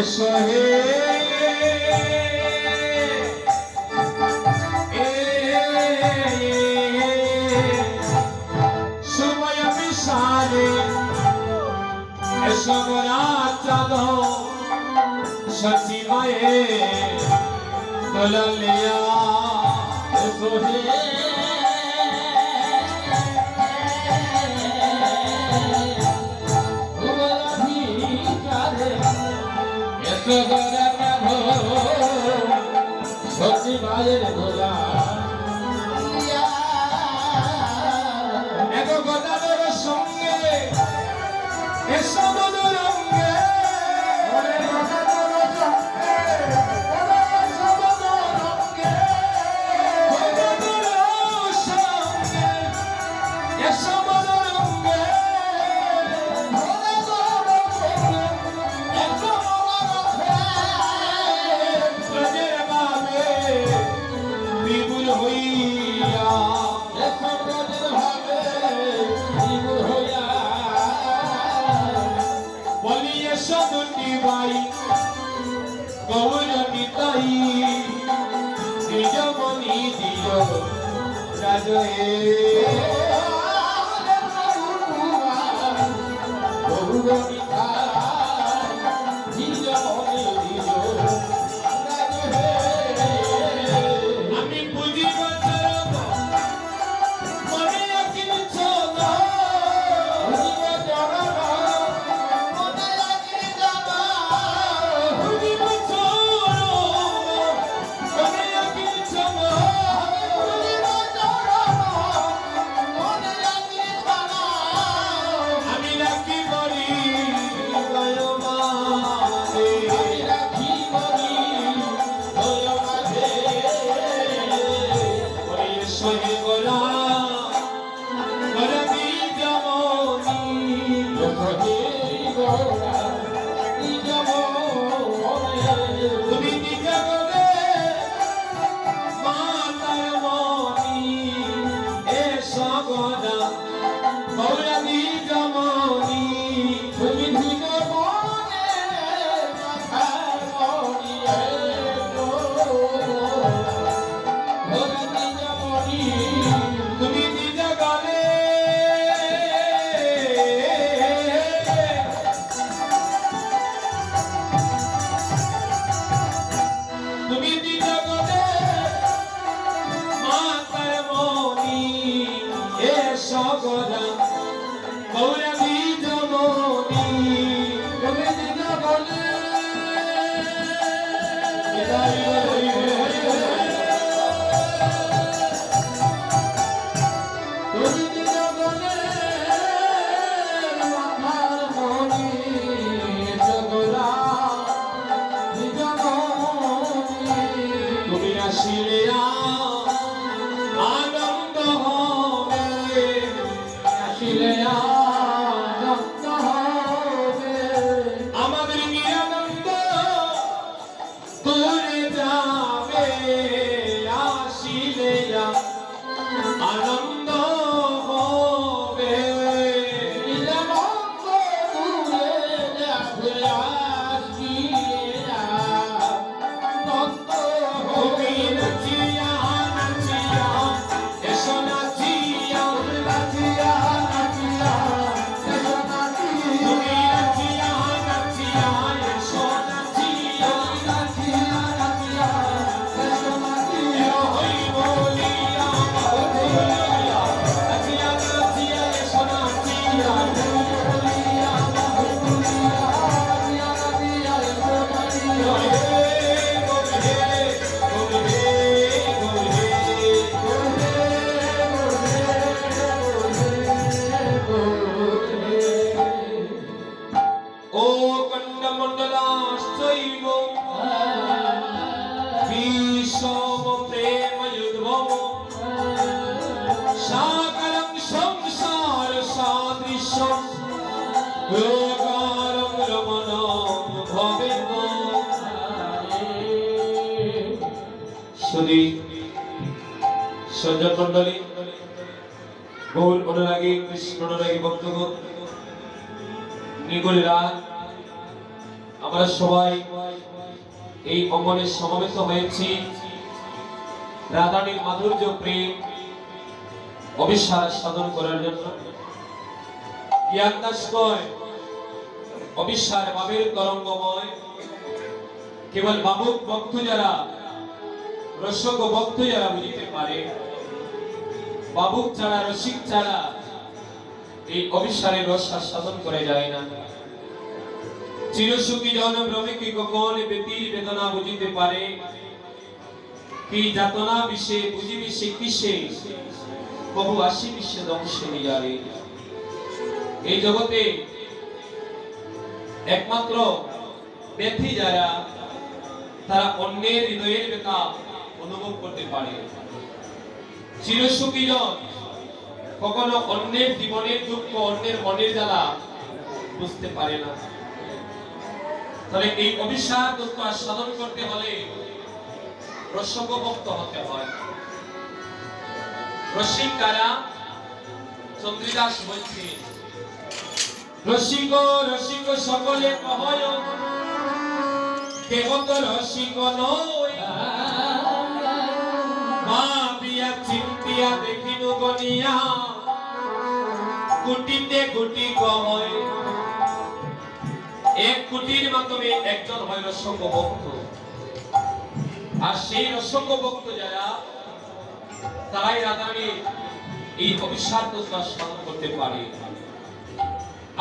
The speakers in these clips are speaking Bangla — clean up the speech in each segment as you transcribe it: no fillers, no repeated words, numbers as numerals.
এসো হে সময় বিশালে এসো চাঁদ সচিবায়ে দোলালিয়া এসো হে সচিবায়ের দোলা এত গদাদের সঙ্গে এসব রঙ্গে ভাই গৌরী তাই নিজমনি দিও রাজয়ে গৌরী তাই নিজমনি দিও রাজয়ে আমি বুঝি বছর মনে আকিল চলা সজ্জন মন্ডলী গৌর অনুরাগী কৃষ্ণ অনুরাগী ভক্তগণ নিগরীরা আমরা সবাই এই অঙ্গনে সমবেত হয়েছি রাধারানীর মাধুর্য প্রেম অবিশ্বাস সাধন করার জন্য। জ্ঞান দাস কয় অবিশ্বাস ভাবের তরঙ্গময়, কেবল বাবুক ভক্ত যারা, রসক ভক্ত যারা বুঝিতে পারে, বাবুক ছাড়া রসিক ছাড়া এই অবিশ্বাসের রস সাধন করে যায় না। চিরসুখী জন ভ্রমে কি কখন ব্যতির বেদনা বুঝিতে পারে, কি যাতনা বিষে বুঝিবি সে কিসে, কবু আসি বিশ্বে ধ্বংসে নিজারে। এই জগতে একমাত্র ব্যথি যারা, তারা অন্যের হৃদয়ের ব্যথা অনুভব করতে পারে। চিরসুখী জন কখনো অন্যের জীবনের দুঃখ, অন্যের মনের জ্বালা বুঝতে পারে না। তাহলে এই অবিশ্বাস তত্ত্ব সাধন করতে হলে রসভক্ত হতে হয়। রসিক কারা? চন্দ্রদাস বলছে রসিক রসিক সকলে কহয়, কেবল রসিক নয়, ভাবিয়া চিন্তিয়া দেখিনু গনিয়া, কুটিতে কুটি কময়। এক কুটির মাধ্যমে একজন হয় রসক ভক্ত, আর সেই রসক ভক্ত যারা, তারাই রাধারানীর এই অবিশ্বাস তত্ত্ব সাধন করতে পারে।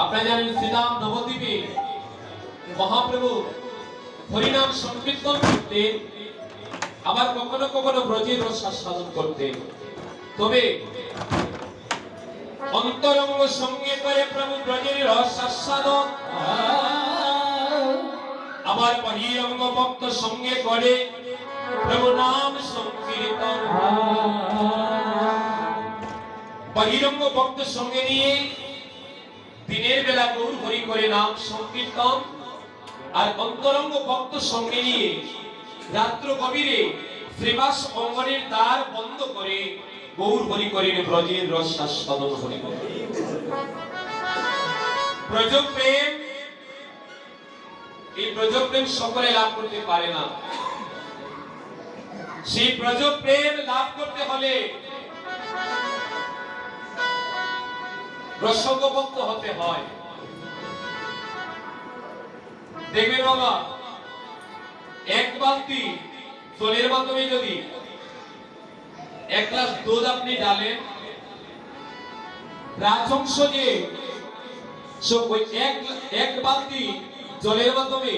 আপনারা জানেন শ্রীরাম নবদ্বীপে মহাপ্রভু হরিনাম সংকীর্তন করতে, আবার কখনো কখনো ব্রজের রস সাধন করতে। তবে অন্তরঙ্গ সঙ্গে করে প্রভু ব্রজের রস আস্বাদন, আবার বহিরঙ্গ ভক্ত সঙ্গে করে প্রভু নাম সংকীর্তন। বহিরঙ্গ ভক্ত সঙ্গে নিয়ে দিনের বেলা গৌর হরি করে নাম সংকীর্তন, আর অন্তরঙ্গ ভক্ত সঙ্গে নিয়ে রাত্র গভীরে শ্রীবাস অঙ্গনের দ্বার বন্ধ করে গৌর হরি করেন ব্রজের রস আস্বাদন হরি করে। ব্রজ প্রেম, এই ব্রজ প্রেম সকলে লাভ করতে পারে না। সেই ব্রজ প্রেম লাভ করতে হলে রসক ভক্ত হতে হয়। দেখবেন বাবা, এক বালতি জলের মাধ্যমে যদি এক গ্লাস দুধ আপনি ডালেন, রাজংশ যে ওই এক বালতি জলের মাধ্যমে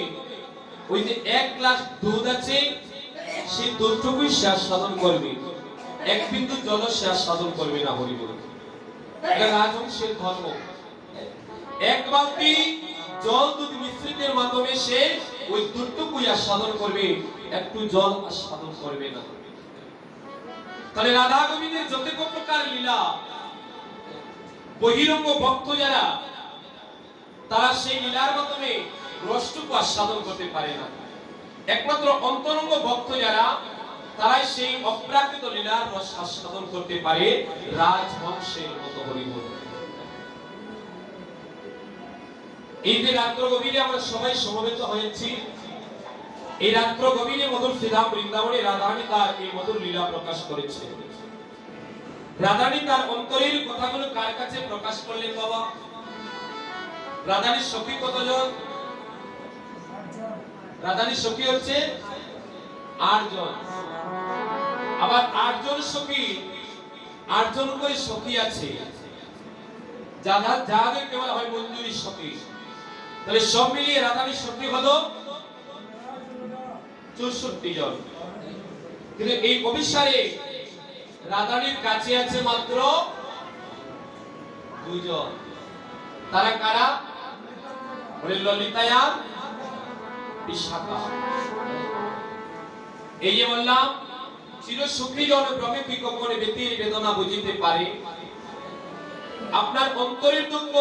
ওই যে এক গ্লাস দুধ আছে, সেই দুধটুকুই শেষ সাধন করবে, এক বিন্দু জল শেষ সাধন করবে না। হরি বল, এটা রাজংশের ধর্ম। এক বালতি জল দুধ মিশ্রিতের মাধ্যমে সে ওই দুধটুকুই আস্বাদন করবে, একটু জল আস্বাদন করবে না। তাহলে রাধা গোবিন্দের যত প্রকার লীলা, বহিরঙ্গ ভক্ত যারা, তারা সেই লীলার মাধ্যমে রসটুকু আস্বাদন করতে পারে না। একমাত্র অন্তরঙ্গ ভক্ত যারা, তারাই সেই অপ্রাকৃত লীলার রস আস্বাদন করতে পারে রাজবংশের মতো। হরি বল। এই যে রাত্র গভীরে আমরা সবাই সমবেত হয়েছি, এই রাত্র গভীরে মধুর শ্রীধাম বৃন্দাবনে রাধারানী তার এই মধুর লীলা প্রকাশ করেছে। রাধারানী তার অন্তরের কথাগুলো কার কাছে প্রকাশ করলেন বাবা? রাধারানীর সখী কতজন? রাধারানীর সখী হচ্ছে 8 জন। আবার 8 জন সখী, 8 জন করে সখী আছে যাদের কেবল হয় মঞ্জুরি সখী। তাহলে সব মিলিয়ে রাধারানীর সখী হলো 64 জন। কিন্তু এই অভিসারে রাধারানীর কাছে আছে মাত্র 2 জন। তারা কারা? ললিতায়া বিশাখা। এই যে বললাম চিরসুখী জন ভ্রমে কি কখনো ব্যতির বেদনা বুঝিতে পারে। আপনার অন্তরের দুঃখ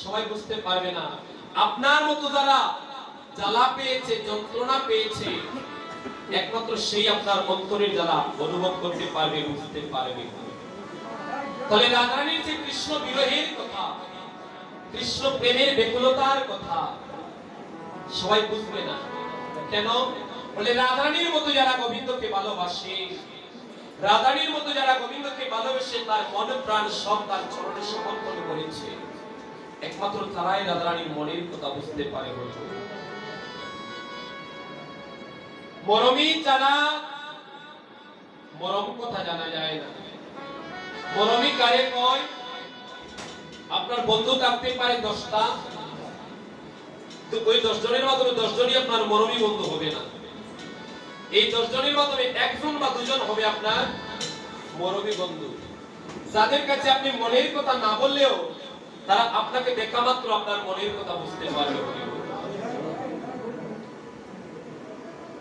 সবাই বুঝতে পারবে না। আপনার মতো যারা জ্বালা পেয়েছে, যন্ত্রণা পেয়েছে, একমাত্র সেই আপনার অন্তরের জ্বালা অনুভব করতে পারবে, বুঝতে পারবে। তাহলে রাধারানীর যে কৃষ্ণ বিরহের কথা, কৃষ্ণ প্রেমের ব্যাকুলতার কথা, সবাই বুঝবে না। কেন? বলে রাধারানীর মতো যারা গোবিন্দকে ভালোবাসে, রাধারানীর মতো যারা গোবিন্দকে ভালোবেসে তার মন প্রাণ সব তার চরণে সমর্পণ করেছে, একমাত্র তারাই রাধারানীর মনের কথা বুঝতে পারে। মরমী জানা, মরম কথা জানা যায় না। মরমী কারে কয়? আপনার বন্ধু থাকতে পারে 10টা, তো ওই 10 জনের মাধ্যমে 10 জনই আপনার মরমী বন্ধু হবে না। এই 10 জনের মাধ্যমে 1 জন বা 2 জন হবে আপনার মরমী বন্ধু, যাদের কাছে আপনি মনের কথা না বললেও তারা আপনাকে দেখা মাত্র আপনার মনের কথা বুঝতে পারবে।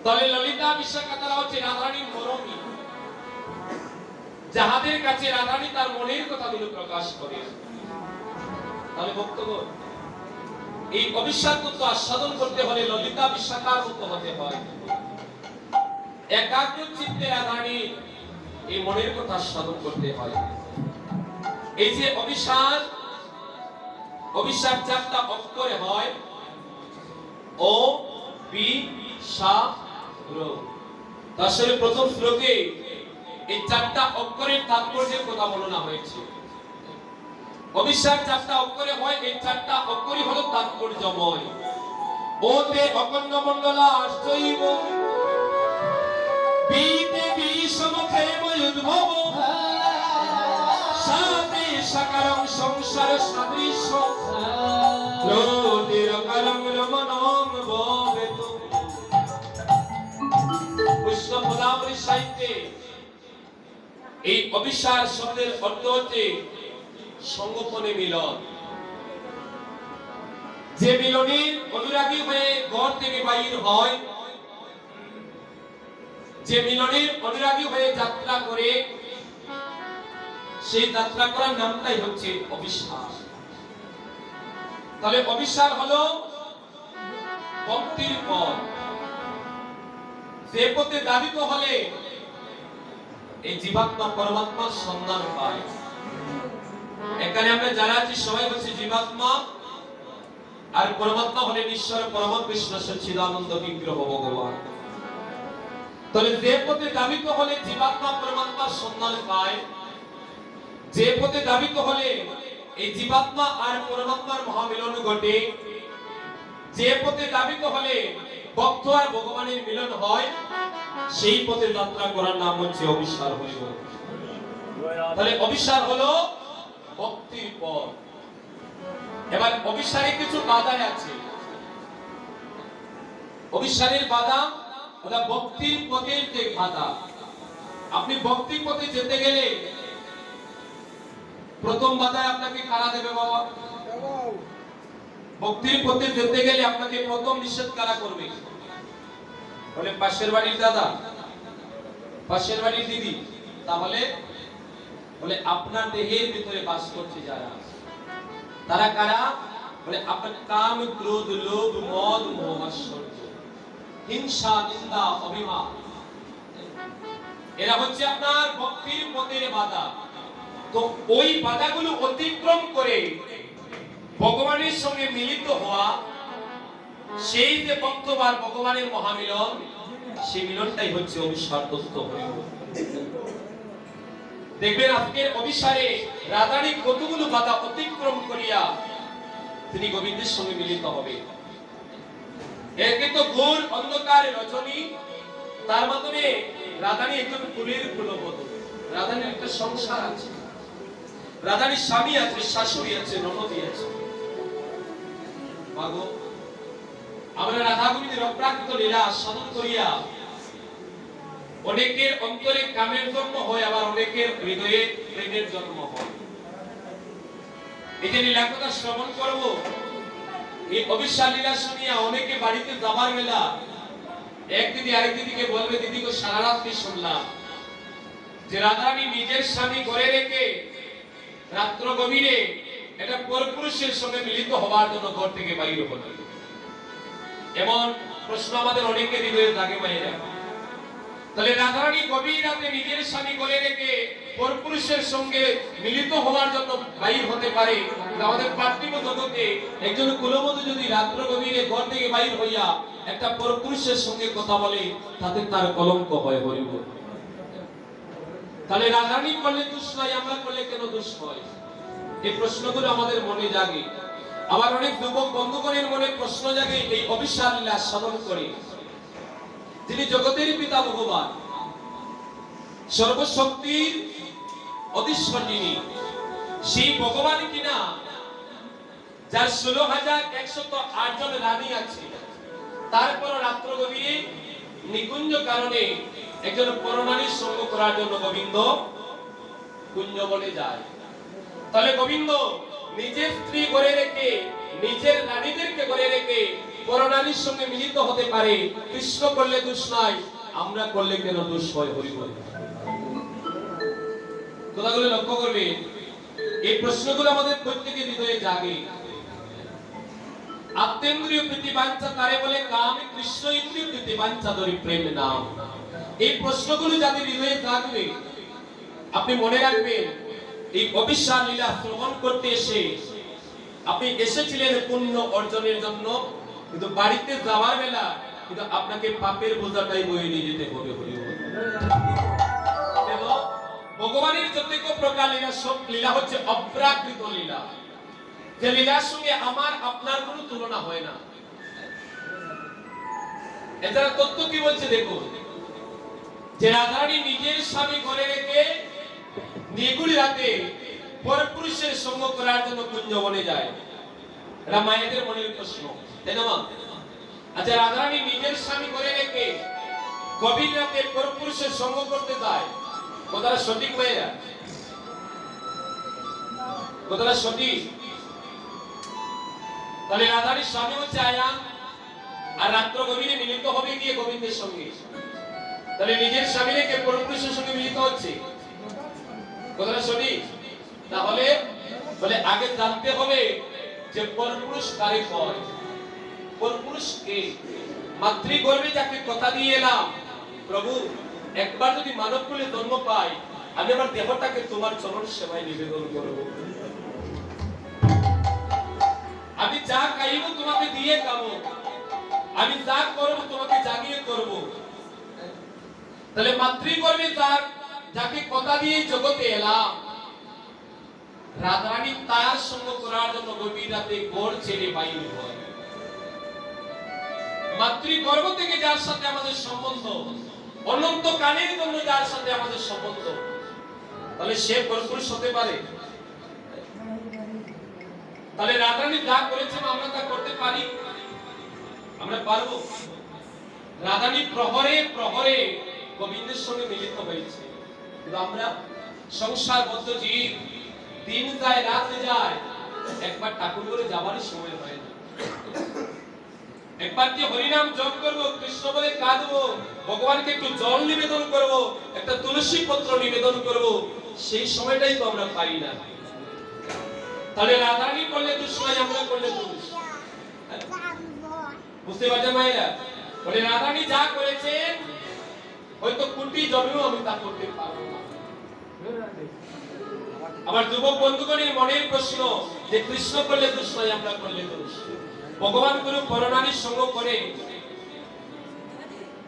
তাহলে ললিতা বিশাখা তারা হচ্ছে রাধারানীর মরমী, যাহাদের কাছে রাধারানী তার মনের কথাগুলো প্রকাশ করে। তাহলে ভক্তগণ, এই অবিশ্বাসত্ব আস্বাদন করতে হলে ললিতা বিশাখার মতো হতে হয়। একাগ্র চিত্তে রাধারানী এই মনের কথা আস্বাদন করতে হয়। এই যে অবিশ্বাস, অবিশ্বাস 4টা অক্ষরে হয়, ও বি সা র। তার প্রথম শ্লোকে এই 4টা অক্ষরের তাৎপর্যের কথা বর্ণনা হয়েছে। অবিশ্বাস 4টা অক্ষরে হয়, এই 4টা অক্ষরই হলো তাৎপর্যময়। ওতে অকর্ণ মণ্ডলা আশ্চৈব, বিতে বিষমুখে ময়ুদ্ভব, সাতে সাকারং সংসার সাদৃশ্য, লোটির করং রমণং ভবেত। বৈষ্ণব পদাবলী সাহিত্যে এই অবিশ্বাস শব্দের অর্থ হচ্ছে সঙ্গোপনে মিলন। যে মিলনের অনুরাগী হয়ে ঘর থেকে বাইর হয়, যে মিলনের অনুরাগী হয়ে যাত্রা করে, সেই যাত্রা করার নামটাই হচ্ছে অবিশ্বাস। তাহলে অবিশ্বাস হলো ভক্তির পথ, যে পথে দাবিত হলে এই জীবাত্মা পরমাত্মার সন্ধান পায়। এখানে আমরা যারা আছি সবাই হচ্ছে জীবাত্মা, আর পরমাত্মা হলেন ঈশ্বর পরম কৃষ্ণ সচ্চিদানন্দ বিগ্রহ ভগবান। তাহলে যে পথে দাবিত হলে জীবাত্মা পরমাত্মার সন্ধান পায়, যে পথে দাবিত হলে এই জীবাত্মা আর পরমাত্মার মহামিলন ঘটে, যে পথে দাবিত হলে ভক্ত আর ভগবানের মিলন হয়, সেই পথে যাত্রা করার নাম হচ্ছে অবিশ্বাস হইল। তাহলে অবিশ্বাস হলো ভক্তির পথ। এবার অবিশ্বাসের কিছু বাধা আছে। অবিশ্বাসের বাধা ওটা ভক্তির পথের যে বাধা। আপনি ভক্তির পথে যেতে গেলে প্রথম বাধা আপনাকে কারা দেবে বাবা? ভক্তির পথে যেতে গেলে আপনাকে প্রথম নিষেধ কারা করবে? বলে পাশের বাড়ির দাদা, পাশের বাড়ির দিদি। তাহলে বলে আপনার দেহের ভিতরে বাস করছে যারা, তারা কারা? বলে আপনার কাম ক্রোধ লোভ মদ মোহ মাৎসর্য হিংসা নিন্দা অভিমান, এরা হচ্ছে আপনার ভক্তির পথের বাধা। তো ওই বাধাগুলো অতিক্রম করে ভগবানের সঙ্গে মিলিত হওয়া, সেই যে ভক্তবার ভগবানের মহামিলন, সেই মিলনটাই হচ্ছে অবিশ্বাস দত্ত হইল। দেখবেন আজকের অবিশ্বাসে রাধারানী কতগুলো বাধা অতিক্রম করিয়া তিনি গোবিন্দের সঙ্গে মিলিত হবে। এর কিন্তু ঘোর অন্ধকার রজনী, তার মাধ্যমে রাধারানী একজন ফুলের ফুলবধূ। রাধারানীর একটা সংসার আছে, রাধারানীর স্বামী আছে, শাশুড়ি আছে, ননদী আছে। মাগো, আমরা রাধা গোবিন্দের অপ্রাকৃত লীলা আস্বাদন করিয়া অনেকের অন্তরে কামের জন্ম হয়, আবার অনেকের হৃদয়ে প্রেমের জন্ম হয়। এই যে লীলা কথা শ্রবণ করব, এই অবিশ্বাস লীলা শুনিয়া অনেকে বাড়িতে যাবার বেলা এক দিদি আরেক দিদিকে বলবে, দিদি গো সারা রাত্রি শুনলাম যে রাধারানী নিজের স্বামী ঘরে রেখে রাত্র গভীরে একটা পরপুরুষের সঙ্গে মিলিত হওয়ার জন্য ঘর থেকে বাইরে হল। এমন প্রশ্ন আমাদের অনেকে হৃদয়ে জাগে বাইরে। তাহলে রাধারানী গভীর রাতে নিজের স্বামী ঘরে রেখে পরপুরুষের সঙ্গে মিলিত হওয়ার জন্য বাইর হতে পারে, কিন্তু আমাদের পার্থিব জগতে একজন কুলবধূ যদি রাত্র গভীরে ঘর থেকে বাইর হইয়া একটা পরপুরুষের সঙ্গে কথা বলে, তাতে তার কলঙ্ক হয়। হরিব। তাহলে রাধারানী করলে দোষ নাই, আমরা করলে কেন দোষ হয়? এই প্রশ্নগুলো আমাদের মনে জাগে। আবার অনেক যুবক বন্ধুগণের মনে প্রশ্ন জাগে এই অবিশ্বাস লীলা সাধন করে, যিনি জগতের পিতা ভগবান, সর্বশক্তির অধীশ্বর যিনি, সেই ভগবান কিনা যার 16,108 জন রানী আছে, তারপর রাত্র গভীরে নিকুঞ্জ কারণে একজন পরনারীর সঙ্গ করার জন্য গোবিন্দ কুঞ্জ বলে যায়। তাহলে গোবিন্দ নিজের স্ত্রী করে রেখে, নিজের রানীদেরকে করে রেখে পরনারীর সঙ্গে মিলিত হতে পারে। কৃষ্ণ করলে দোষ নাই, আমরা করলে কেন দোষ হয়? হরি বল। কথাগুলো লক্ষ্য করবে, এই প্রশ্নগুলো আমাদের প্রত্যেকের হৃদয়ে জাগে। আত্মেন্দ্রিয় প্রীতি বাঞ্ছা তারে বলে কাম, কৃষ্ণ ইন্দ্রিয় প্রীতি বাঞ্ছা ধরি প্রেম নাম। এই প্রশ্নগুলো যাদের হৃদয়ে জাগবে, আপনি মনে রাখবেন এই অবিশ্বাস লীলা শ্রবণ করতে এসে আপনি এসেছিলেন পুণ্য অর্জনের জন্য, কিন্তু বাড়িতে যাওয়ার বেলা কিন্তু আপনাকে পাপের বোঝাটাই বয়ে নিয়ে যেতে হবে। হরি বল। কেন? ভগবানের যত প্রকার লীলা, সব লীলা হচ্ছে অপ্রাকৃত লীলা, যে লীলার সঙ্গে আমার আপনার কোনো তুলনা হয় না। এছাড়া তত্ত্ব কি বলছে দেখো, যে রাধারানী নিজের স্বামী ঘরে রেখে নিগুড়ি রাতে পরপুরুষের সঙ্গ করার জন্য কুঞ্জবনে যায়। এটা মায়েদের মনের প্রশ্ন, তাই না মা? আচ্ছা, রাধারানী নিজের স্বামী ঘরে রেখে গভীর রাতে পরপুরুষের সঙ্গ করতে যায়, কথাটা সঠিক মায়েরা? কথাটা সঠিক? তাহলে রাধারানীর স্বামী হচ্ছে আয়ান, আর রাত্র গভীরে মিলিত হবে গিয়ে গোবিন্দের সঙ্গে। তাহলে নিজের স্বামী রেখে পরপুরুষের সঙ্গে মিলিত হচ্ছে, কথাটা সঠিক? তাহলে বলে আগে জানতে হবে যে পরপুরুষ কারে কয়, পরপুরুষ কে? মাতৃগর্ভে যাকে কথা দিয়ে এলাম, প্রভু একবার যদি মানব কুলে জন্ম পাই, আমি আমার দেহটাকে তোমার চরণ সেবায় নিবেদন করব। আমি যা খাইব তোমাকে দিয়ে খাবো, আমি যা করবো তোমাকে জাগিয়ে করব। তাহলে মাতৃগর্ভে যাকে কথা দিয়ে জগতে এলাম, রাধারানী তার সঙ্গ করার জন্য গভীর রাতে ঘর ছেড়ে বাইরে হয়। মাতৃগর্ভ থেকে যার সাথে আমাদের সম্বন্ধ, অনন্ত কালের জন্য যার সাথে আমাদের সম্বন্ধ, তাহলে সে পরপুরুষ হতে পারে? তাহলে রাধারানী যা করেছেন আমরা তা করতে পারি? আমরা পারবো? রাধারানী প্রহরে প্রহরে গোবিন্দের সঙ্গে মিলিত হয়েছে, কিন্তু আমরা সংসারবদ্ধ জীব, দিন যায় রাত যায়, একবার ঠাকুর করে যাবারই সময় হয় না। একবার কি হরিনাম জপ করবো, কৃষ্ণ বলে কাঁদবো, ভগবানকে একটু জল নিবেদন করব, একটা তুলসী পত্র নিবেদন করব, সেই সময়টাই তো আমরা পাই না। তাহলে রাধারানী করলে দোষ নয়, আমরা করলে দোষ। বুঝতে পারছেন মায়েরা? বলে রাধারানী যা করেছেন হয়তো কোটি জন্মেও আমি তা করতে পারবো না। আমার যুবক বন্ধুগণের মনের প্রশ্ন যে কৃষ্ণ করলে দোষ নয়, আমরা করলে দোষ। ভগবান কোন পরনারীর সঙ্গ করে?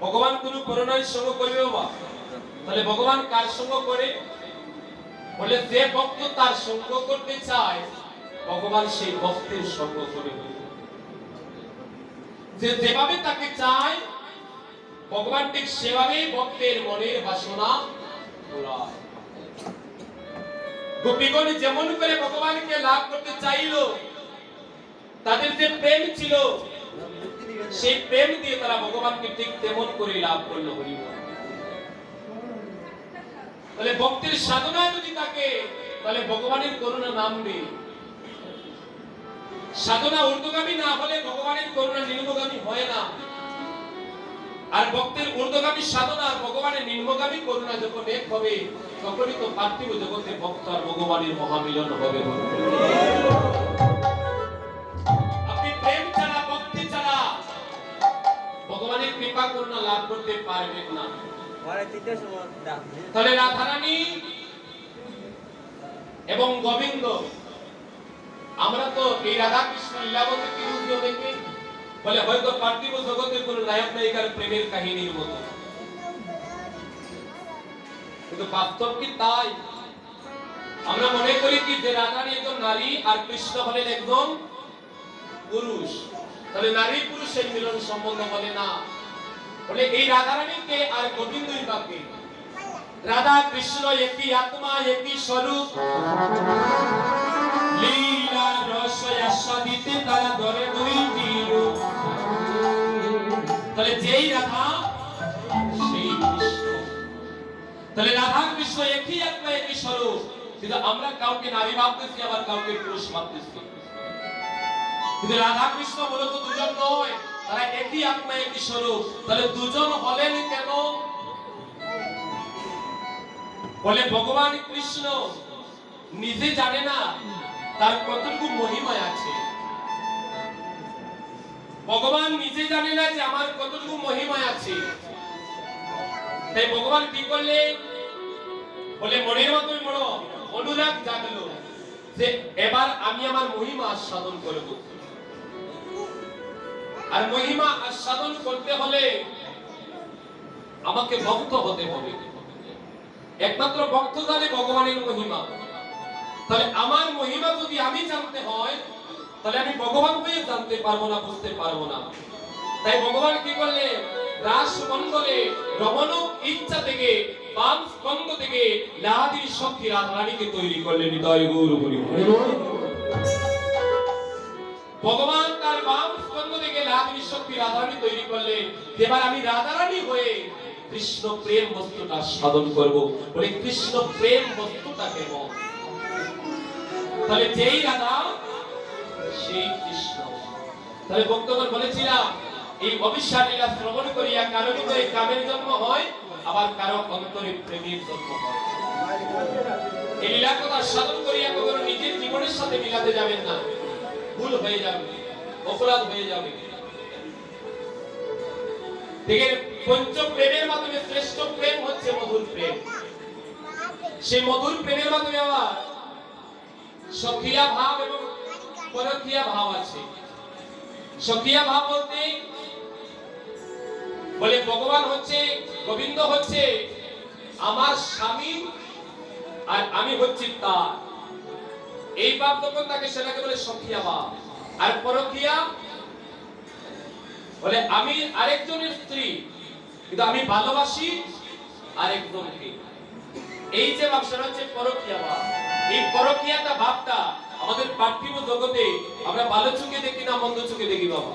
ভগবান কোন পরনারীর সঙ্গ করবে বাবা? তাহলে ভগবান কার সঙ্গ করে? বলে যে ভক্ত তার সঙ্গ করতে চায়, ভগবান সেই ভক্তের সঙ্গ করে। যে যেভাবে তাকে চায়, ভগবান ঠিক সেভাবেই ভক্তের মনের বাসনা পূরায়। গোপীগণ যেমন করে ভগবানকে লাভ করতে চাইল, তাদের যে প্রেম ছিল, সেই প্রেম দিয়ে তারা ভগবানকে ঠিক তেমন করে লাভ করলো। হরি বল। তাহলে ভক্তের সাধনা যদি থাকে, তাহলে ভগবানের করুণা নামবে। সাধনা ঊর্ধ্বগামী না হলে ভগবানের করুণা নিম্নগামী হয় না। আর ভক্তের ঊর্ধ্বগামী সাধনা ভগবানের নিম্নগামী করুণা যখন এক হবে, তখনই তো পার্থিব জগতে ভক্ত আর ভগবানের মহামিলন হবে। আপনি প্রেম ছাড়া, ভক্তি ছাড়া ভগবানের কৃপা করুণা লাভ করতে পারবেন না। তাহলে রাধারানী এবং গোবিন্দ আমরা তো এই রাধা কৃষ্ণ লীলা বলতে কি বুঝলো দেখে বলে হয়তো পার্থিব জগতের কোন নায়ক নায়িকার প্রেমের কাহিনীর মতো, কিন্তু বাস্তব কি তাই? আমরা মনে করি কি যে রাধারানী একজন নারী আর কৃষ্ণ হলেন একজন পুরুষ, তাহলে নারী পুরুষের মিলন সম্বন্ধ বলে না, বলে এই রাধারানীকে আর গোবিন্দই বাকি। রাধা কৃষ্ণ একই আত্মা, একই স্বরূপ, লীলা রস আস্বাদিতে তারা ধরে দুইটি রূপ। তাহলে যেই রাধা সেই কৃষ্ণ, তাহলে রাধা কৃষ্ণ একই আত্মা, একই স্বরূপ, কিন্তু আমরা কাউকে নারী ভাবতেছি আবার কাউকে পুরুষ ভাবতেছি। কিন্তু রাধা কৃষ্ণ মূলত দুজন নয়, তারা একই আত্মা, একই স্বরূপ। তাহলে দুজন হলেন কেন? বলে ভগবান কৃষ্ণ নিজে জানে না তার কতটুকু মহিমা আছে। ভগবান নিজে জানে না যে আমার কতটুকু মহিমা আছে। তাই ভগবান কি করলে? বলে মনের মাধ্যমে বড় অনুরাগ জাগলো যে এবার আমি আমার মহিমা আস্বাদন করব। আর মহিমা আস্বাদন করতে হলে আমাকে ভক্ত হতে হবে। একমাত্র ভক্ত জানে ভগবানের মহিমা। তাহলে আমার মহিমা যদি আমি জানতে হয়, তাহলে আমি ভগবান হয়ে জানতে পারবো না, বুঝতে পারবো না। তাই ভগবান কি করলে? রাস মণ্ডলে রমণ ইচ্ছা থেকে, বাম স্কন্ধ থেকে লাহাদির শক্তি রাধারানীকে তৈরি করলেন। হৃদয় গৌর হরি হরি। ভগবান তার বাম স্কন্ধ থেকে লাহাদির শক্তি রাধারানী তৈরি করলেন। এবার আমি রাধারানী হয়ে কৃষ্ণ প্রেম বস্তুটা সাধন করব। বলে কৃষ্ণ প্রেম বস্তুটা কেমন? তাহলে যেই রাধা সেই কৃষ্ণ। তাহলে ভক্তগণ বলেছিলাম এই অবিশ্বাস লীলা শ্রবণ করিয়া কারো হৃদয়ে কামের জন্ম হয়, আবার কারো অন্তরে প্রেমের জন্ম হয়। এই লীলা কথা সাধন করিয়া কখনো নিজের জীবনের সাথে মিলাতে যাবেন না, ভুল হয়ে যাবে, অপরাধ হয়ে যাবে। দেখেন পঞ্চ প্রেমের মাধ্যমে শ্রেষ্ঠ প্রেম হচ্ছে মধুর প্রেম। সেই মধুর প্রেমের মাধ্যমে আবার সখিয়া ভাব এবং পরখিয়া ভাব আছে। সখিয়া ভাব বলতে বলে ভগবান হচ্ছে, গোবিন্দ হচ্ছে আমার স্বামী আর আমি হচ্ছি তার। এই ভাব যখন থাকে সেটাকে বলে সখিয়া ভাব। আর পরখিয়া বলে আমি আরেকজনের স্ত্রী, কিন্তু আমি ভালোবাসি আরেকজনকে। এই যে ভাব সেটা হচ্ছে পরখিয়া ভাব। এই পরখিয়াটা ভাবটা আমাদের পার্থিব জগতে আমরা ভালো চোখে দেখি না মন্দ চোখে দেখি বাবা?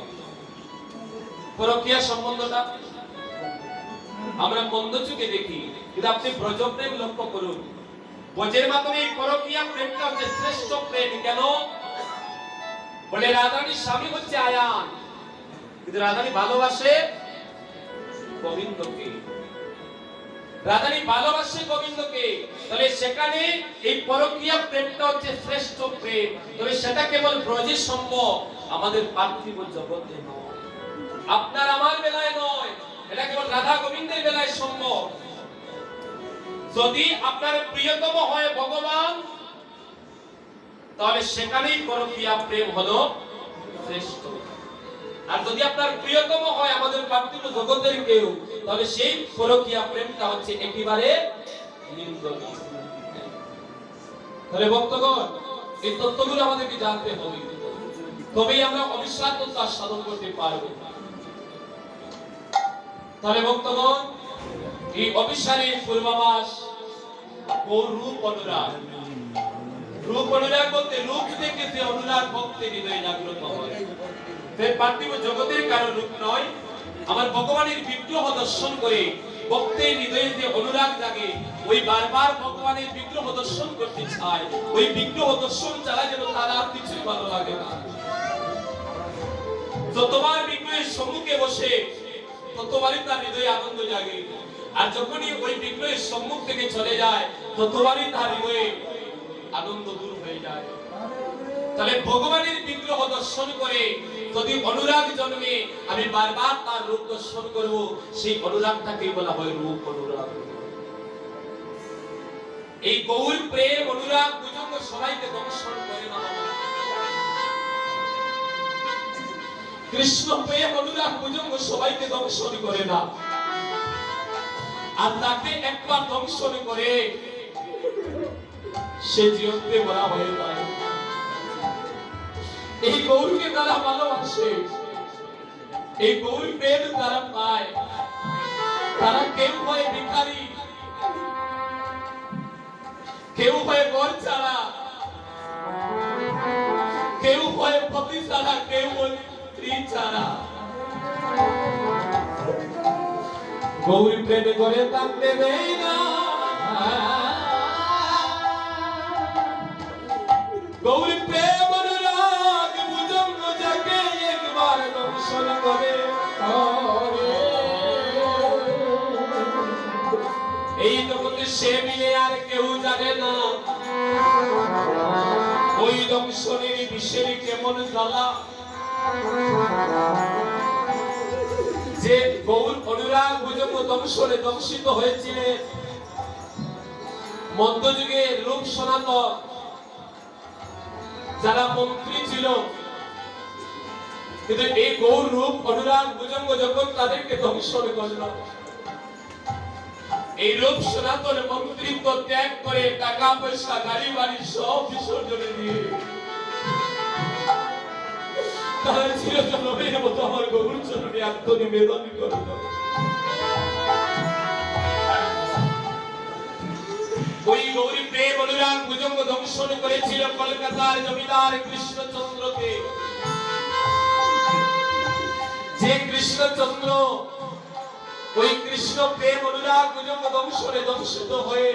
পরখিয়া সম্বন্ধটা আমরা মন্দ চোখে দেখি, কিন্তু আপনি ব্রজপ্রেম লক্ষ্য করুন, ব্রজের মাধ্যমে এই পরখিয়া প্রেমটা হচ্ছে শ্রেষ্ঠ প্রেম। কেন? বলে রাধারানীর স্বামী হচ্ছে আয়ান, কিন্তু রাধারানী ভালোবাসে গোবিন্দকে। রাধারানী ভালোবাসে গোবিন্দকে। তাহলে সেখানে এই পরকীয়া প্রেমটা হচ্ছে শ্রেষ্ঠ প্রেম। তবে সেটা কেবল ব্রজের সম্ভব, আমাদের পার্থিব জগতে নয়, আপনার আমার বেলায় নয়। এটা কেবল রাধা গোবিন্দের বেলায় সম্ভব। যদি আপনার প্রিয়তম হয় ভগবান, তাহলে সেখানেই পরকীয়া প্রেম হলো শ্রেষ্ঠ। আর যদি আপনার প্রিয়তম হয় আমাদের পার্থিব জগতের কেউ, তাহলে সেই পরকীয়া প্রেমটা হচ্ছে একেবারে নিন্দনীয়। তাহলে ভক্তগণ এই তত্ত্বগুলো আমাদেরকে জানতে হবে, তবেই আমরা অবিশ্বাসতা সাধন করতে পারবো। তাহলে ভক্তগণ এই অবিশ্বাসের পূর্বাভাস ও রূপ অনুরাগ। রূপ অনুরাগ বলতে রূপ থেকে যে অনুরাগ ভক্তের হৃদয়ে জাগ্রত হয়। পার্থিব জগতের কারো রূপ নয়, আমার ভগবানের বিগ্রহ দর্শন করে ভক্তের হৃদয়ে যে অনুরাগ জাগে, ওই বারবার ভগবানের বিগ্রহ দর্শন করতে চায়। ওই বিগ্রহ দর্শন ছাড়া যেন তার আর কিছুই ভালো লাগে না। যতবার বিগ্রহের সম্মুখে বসে ততবারই তার হৃদয়ে আনন্দ জাগে, আর যখনই ওই বিগ্রহের সম্মুখ থেকে চলে যায় ততবারই তার হৃদয়ে আনন্দ দূর হয়ে যায়। তাহলে ভগবানের বিগ্রহ দর্শন করে যদি অনুরাগ জন্মে, আমি বারবার তার রূপ দর্শন করব, সেই অনুরাগটাকে বলা হয় রূপ অনুরাগ। এই গৌর প্রেম অনুরাগ দুজঙ্গ সবাইকে দর্শন করে না। কৃষ্ণ পেয়ে অনুরাগ ভুজঙ্গ সবাইকে দংশন করে না, আর তাকে একবার দংশন করে সে জীবনকে মরা হয়ে যায়। এই গৌরকে তারা ভালোবাসে, এই গৌর প্রেম তারা পায়। তারা কেউ হয় ভিখারি, কেউ হয় ঘর ছাড়া, কেউ হয় পতি ছাড়া, কেউ হয় স্ত্রী ছাড়া। গৌরী প্রেমে করে থাকতে দেয় না, গৌরী প্রেম অনুরাগ ভুজঙ্গ যাকে একবার দংশন করে, এই জগতে সে মিলে আর কেউ জানে না ওই দংশনের বিষের কেমন জ্বালা। যে গৌর অনুরাগ ভুজঙ্গ দংশনে দংশিত হয়েছিলেন মধ্যযুগে রূপ সনাতন যারা মন্ত্রী ছিল, কিন্তু এই গৌর রূপ অনুরাগ ভুজঙ্গ যখন তাদেরকে দংশন করল, এই রূপ সনাতন মন্ত্রিত্ব ত্যাগ করে টাকা পয়সা গাড়ি বাড়ি সব বিসর্জনে দিয়ে তারা চিরজন্মের মতো আমার গৌর চরণে আত্মনিবেদন করল। ওই গৌরী প্রেম অনুরাগ ভুজঙ্গ দংশন করেছিল কলকাতার জমিদার কৃষ্ণচন্দ্রকে। যে কৃষ্ণচন্দ্র ওই কৃষ্ণ প্রেম অনুরাগ ভুজঙ্গ দংশনে দংশিত হয়ে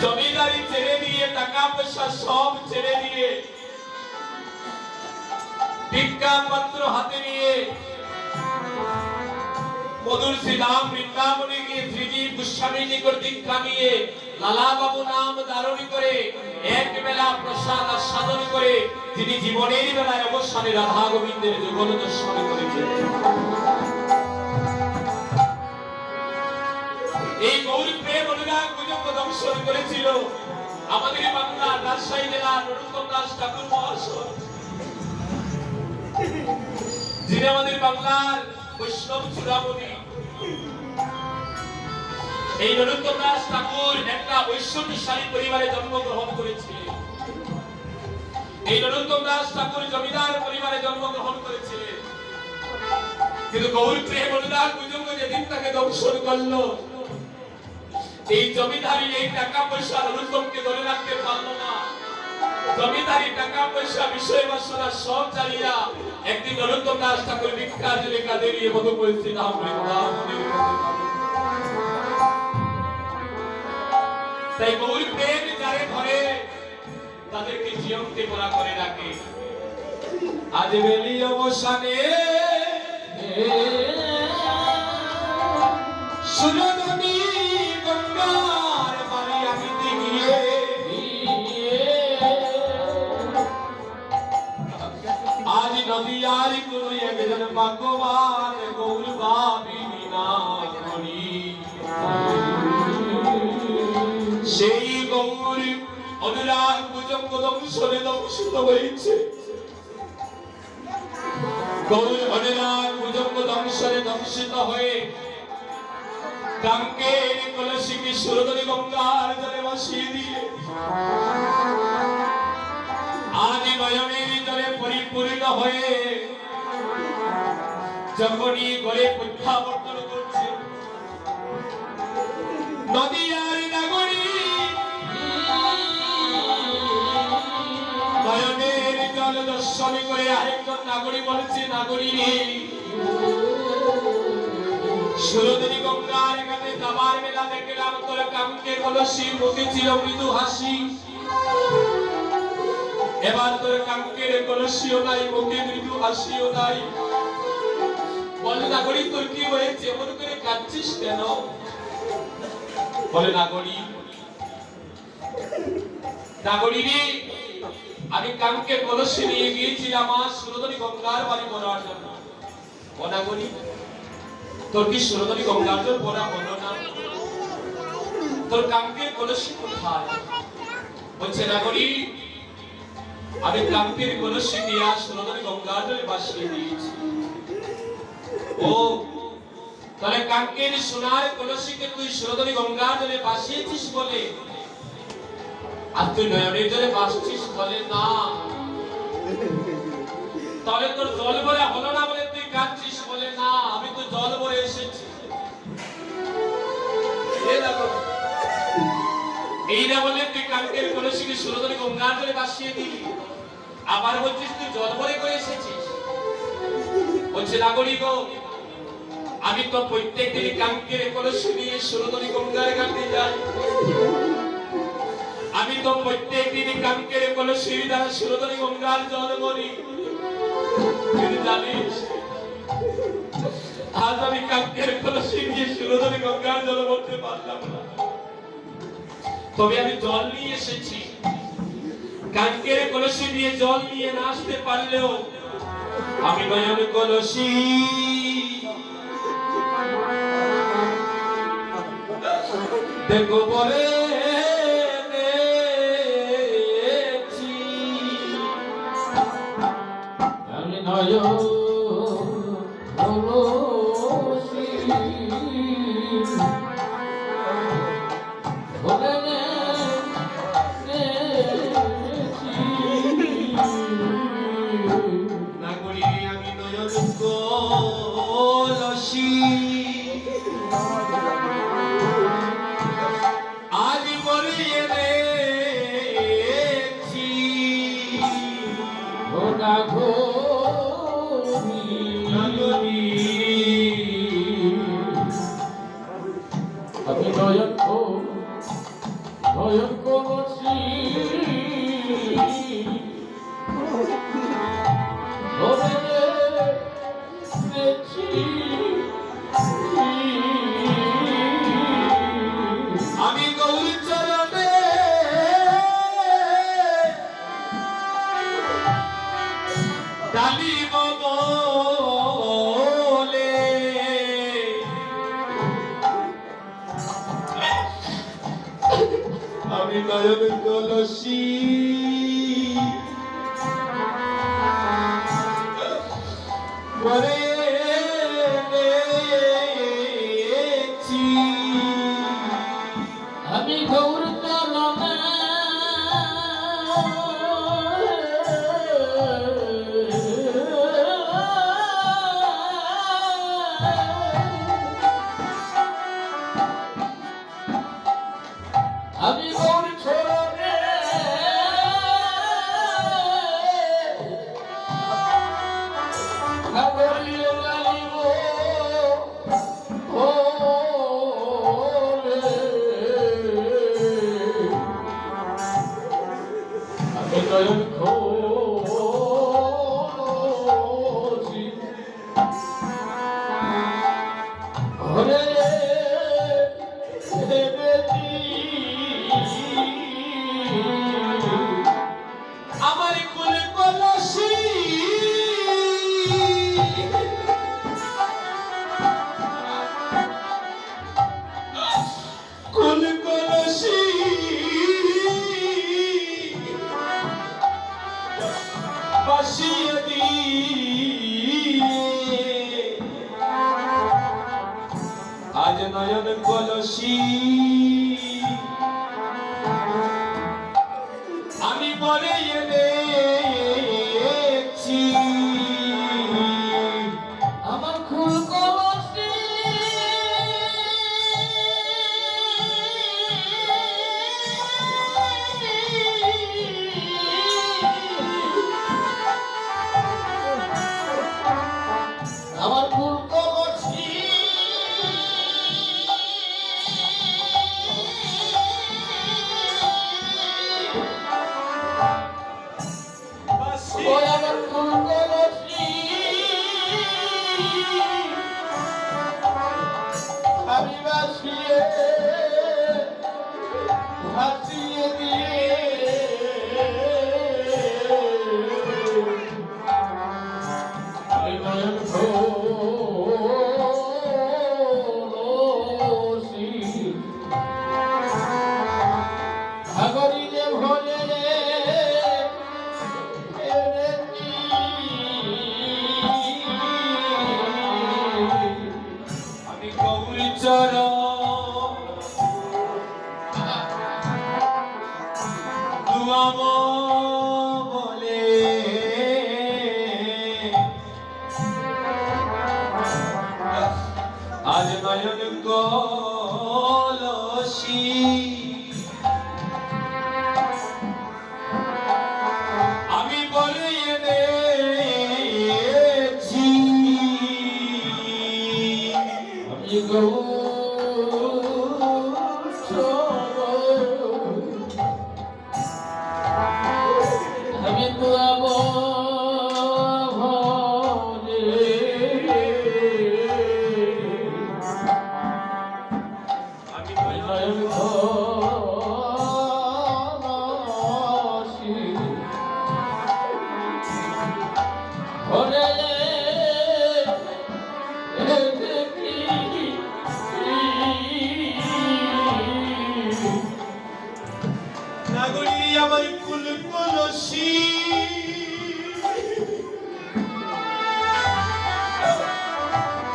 জমিদারি ছেড়ে দিয়ে টাকা পয়সা সব ছেড়ে দিয়ে ভিক্ষা পাত্র হাতে নিয়ে মধুর শ্রীধাম বৃন্দাবনে গিয়ে শ্রীজি গোস্বামী নিকট দীক্ষা নিয়ে লালা বাবু নাম ধারণ করে এক বেলা প্রসাদ আস্বাদন করে তিনি জীবনের বেলায় অবসানে রাধা গোবিন্দের যুগল দর্শন করেছেন। এই গৌরী প্রেম অনুরাগ ভুজঙ্গ দংশন করেছিল আমাদের বাংলার রাজশাহী জেলার নরোত্তম দাস ঠাকুর মহাশয়, যিনি আমাদের বাংলার বৈষ্ণব চূড়ামণি। এই নরোত্তম দাস ঠাকুর একটা ঐশ্বর্যশালী পরিবারে জন্মগ্রহণ করেছিলেন। এই নরোত্তম দাস ঠাকুর জমিদার পরিবারে জন্মগ্রহণ করেছিলেন, কিন্তু গৌর প্রেম অনুরাগ ভুজঙ্গ যেদিন তাকে দংশন করলো, এই জমিদারি এই টাকা পয়সা নরোত্তমকে ধরে রাখতে পারলো না। জমিদারি টাকা পয়সা বিষয় বাসনা সব চালিয়া একদিন নরোত্তম দাস ঠাকুর ভিক্ষার জন্য কাঁদে নিয়ে মতো বলছে না বৃন্দাবনের তাই গৌর প্রেম যারে ধরে তাদেরকে জীবনকে মোরা করে রাখে। আজ বেলি অবসানে সুরধনী গঙ্গার বাড়ি আনিতে গিয়ে আজ নদিয়ার কোন একজন ভগবান গৌর ভাবিনি না করি। সেই গৌর অনুরাগ ভুজঙ্গ দংশনে দংশিত হয়েছে। গৌর অনুরাগ ভুজঙ্গ দংশনে দংশিত হয়ে কাঙ্কের কলসিকে সুরধনী গঙ্গার জলে ভাসিয়ে দিয়ে আজ নয়নের জলে পরিপূর্ণ হয়ে যখনই গলে প্রত্যাবর্তন করছে নদিয়ার নাগরী নয়নের জল দর্শন করে আরেকজন নাগরী বলছে, নাগরী রে সুরধনী গঙ্গার এখানে যাবার বেলা দেখলাম তোর কাঙ্কে কলসি মুখে ছিল মৃদু হাসি, এবার তোর কাঙ্কের কলসিও নাই মুখে মৃদু হাসিও নাই। বলে নাগরী তোর কি হয়েছে, এমন করে কাঁদছিস কেন? বলে নাগরী নাগরী রে আমি কাঙ্কে কলসি নিয়ে গিয়েছিলাম আমার সুরধনী গঙ্গার বাড়ি ভরার জন্য। ও নাগরী তোর কি সুরধনী গঙ্গার জল ভরা হলো না? তোর কাঙ্কের কলসি কোথায়? বলছে নাগরী আমি কাঙ্কের কলসি দিয়া সুরধনী গঙ্গার জলে ভাসিয়ে দিয়েছি। ও তাহলে কাঙ্কের সোনার কলসিকে তুই সুরধনী গঙ্গার জলে ভাসিয়েছিস বলে আর তুই নয়নের জলে ভাসছিস বলে না, তাহলে তোর জল ভরে হলো না বলে তুই কাঁদছিস বলে না, আমি তো জল ভরে এসেছি। এই না বলে তুই কাঙ্কের কলসিকে সুরধনী গঙ্গার জলে ভাসিয়ে দিলি, আবার বলছিস তুই জল ভরে করে এসেছিস। বলছে নাগরিক আমি তো প্রত্যেক দিন কাঙ্কের কলসি নিয়ে সুরধনী গঙ্গার ঘাটে যাই, আমি তো প্রত্যেক দিন কাঙ্কের কলসির দ্বারা সুরধনী গঙ্গার জল ভরি। তুই জানিস আজ আমি কাঙ্কের কলসি নিয়ে সুরধনী গঙ্গার জল ভরতে পারলাম না, তবে আমি জল নিয়ে এসেছি। কাঙ্কের কলসি দিয়ে জল নিয়ে না আসতে পারলেও আমি নয়ন কলসি দেখো বলে এনেছি। আমি নয়ন কলসি বলে এনেছি। নাগরি আমি নয়ন কলসি আজ বলে এনেছি। ও নাগরি নাগরি আমি নয়ন কলসি বলে এনেছি। আমি গৌরী চরণে ডালিব বলে আমি নয়ন কলসি বলে এনেছি। আমি গৌর চরণে আমি গৌর চরণে নাগরিও লালিব আমি নয়ন কলসি ঘরে এনেছি। আমার কুল কলসি কুল কলসি বাসিয়ে দিয়ে আজ নয়ন কলসি আমি বলে এনেছি। আমার ফুল কলসি আমার ফুল কলসি দুয়াম বলে আজ নয়ন কলসি আমি বলে এনেছি আমি আমি দুয়াব আমি নাগরী আমার কুল কলসি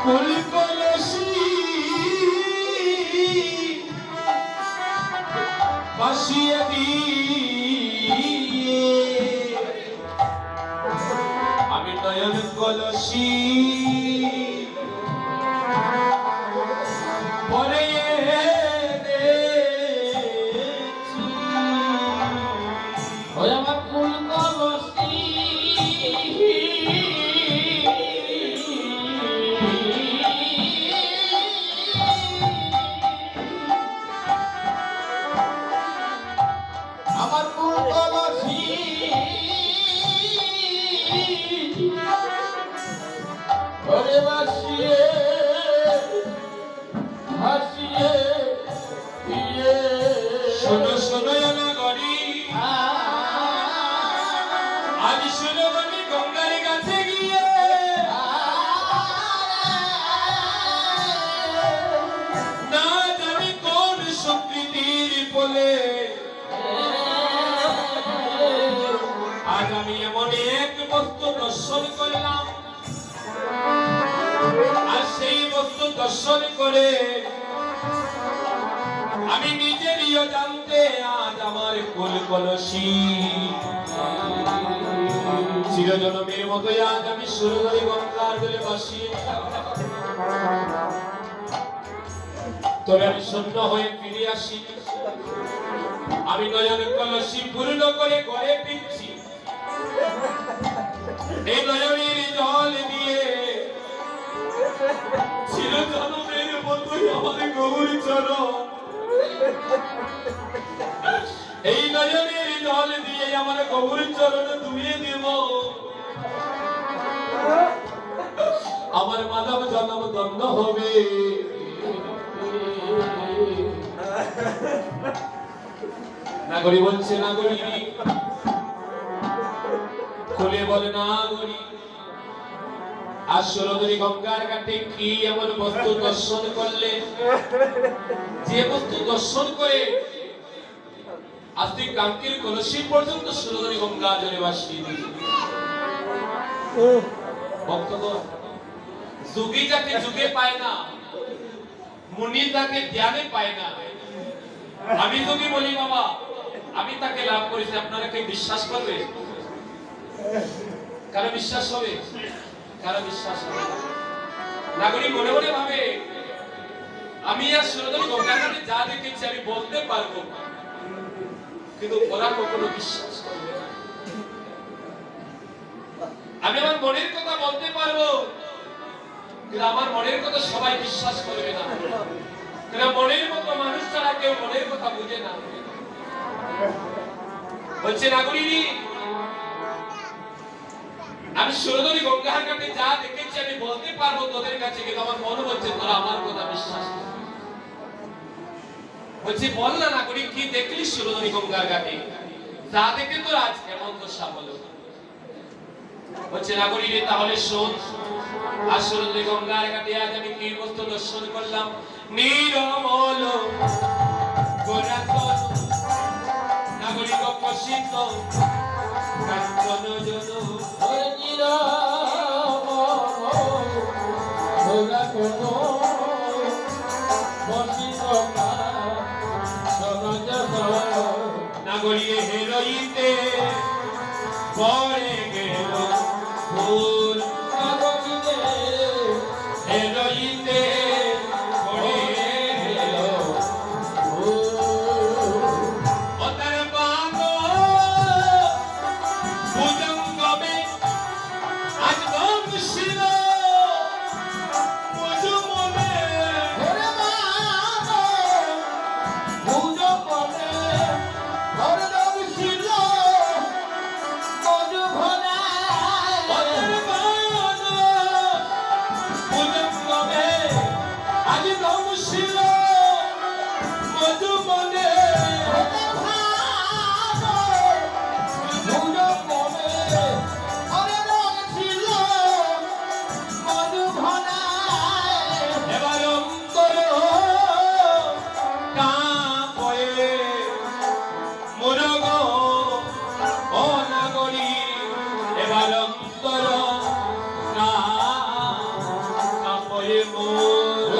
কুল কলসি বাসিয়ে দিয়ে আমি নয়ন কলসি পরে আমার ফুল কলসি আমার ফুল কলসি ওরে বাসিয়ে হাসিয়ে দিয়ে শোনো শোনো নাগরী আজ শোনো আমি গঙ্গার কাছে গিয়ে না জানি কোন সংস্কৃতির বলে আজ আমি এমন এক বস্তু দর্শন করলাম আর সেই বস্তু দর্শন করে আমি নিজেরইও জানতে আজ আমার কোল কলসি চিরজনমের মতো আজ আমি সুরধরি গঙ্গার জলে বাসি তবে আমি শূন্য হয়ে ফিরে আসি আমি নয়ন কলসি পূর্ণ করে ঘরে ফিরছি এই নয়নের জল দিয়ে চিরজনমের মতোই আমার গৌরী চরণ এই নয়নের জল দিয়ে আমার গৌরী চরণ ধুয়ে দেব আমার মানব জন্ম দণ্ড হবে নাগরী বলছে নাগরী খুলে বলে নাগরী আর সুরধরি গঙ্গার ঘাটে কি এমন বস্তু দর্শন করলে যে বস্তু দর্শন করে আজকে কান্তির কলসি পর্যন্ত সুরধরি গঙ্গা জলে ভাসিয়ে দিল ভক্তগণ যোগী যাকে যুগে পায় না মুনি তাকে ধ্যানে পায় না আমি যদি বলি বাবা আমি তাকে লাভ করেছি আপনারা কি বিশ্বাস করবে কারো বিশ্বাস হবে কারো বিশ্বাস হবে নাগরিক মনে মনে ভাবে আমি আর সুরধরি গঙ্গার ঘাটে যা দেখেছি আমি বলতে পারবো না কিন্তু ওরা কখনো বিশ্বাস করবে না আমি আমার মনের কথা বলতে পারবো কিন্তু আমার মনের কথা সবাই বিশ্বাস করবে না কারণ মনের মতো মানুষ ছাড়া কেউ মনের কথা বুঝে না বলছে নাগরিক আমি সুরধরি গঙ্গার ঘাটে যা দেখেছি আমি বলতে পারবো তোদের কাছে কিন্তু আমার মনে হচ্ছে তোরা আমার কথা বিশ্বাস করবে বলছে বল না নাগরিক কি দেখলি সুরধরি গঙ্গার ঘাটে যা দেখে তোর আজ কেমন দশা বলো বলছে নাগরিক তাহলে শোন আর সুরধরি গঙ্গার ঘাটে আজ আমি কি বস্তু দর্শন করলাম নিরমল গোরাতন নাগরিক কষিত কাঞ্চন জন ওরে নিরমল গোরাতন বসিত নাগরিক হেরোইন হেরইতে পড়ে গেল ভুল নাগরিকে হেরইতে পড়ে গেল ওতার পাগ ভুজঙ্গমে আজ দম ছিল মজুমনে ওরে মা ভুজো পড়ে ওরে দম ছিল মজু ভরা ওতার পাগ ভুজঙ্গমে আজ দম ছিল মজুমনে ভুজো পড়ে ওরে দম ছিল মজু ভরা এবার অন্তর কাঁপয়ে মুরগ অনাগরি এবার অন্তর কাঁপয়ে মোর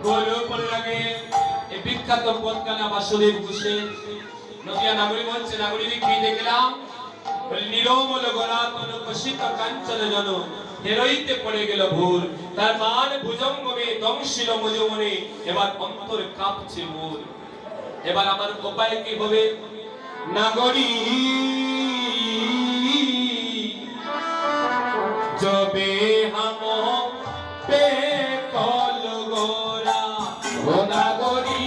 গৌরব পরে লাগে এই বিখ্যাত পদকানা বাসুদেব ঘোষের নদিয়া নাগরী বলছে নাগরী কি দেখলাম বলে নিরমল গলাতন কষিত কাঞ্চন জন হেরইতে পড়ে গেল ভুল তার মান ভুজঙ্গমে দংশিল মজমনে এবার অন্তর কাঁপছে মোর এবার আমার উপায় কি হবে নাগরী জবে হাম পে কল গোরা নাগরী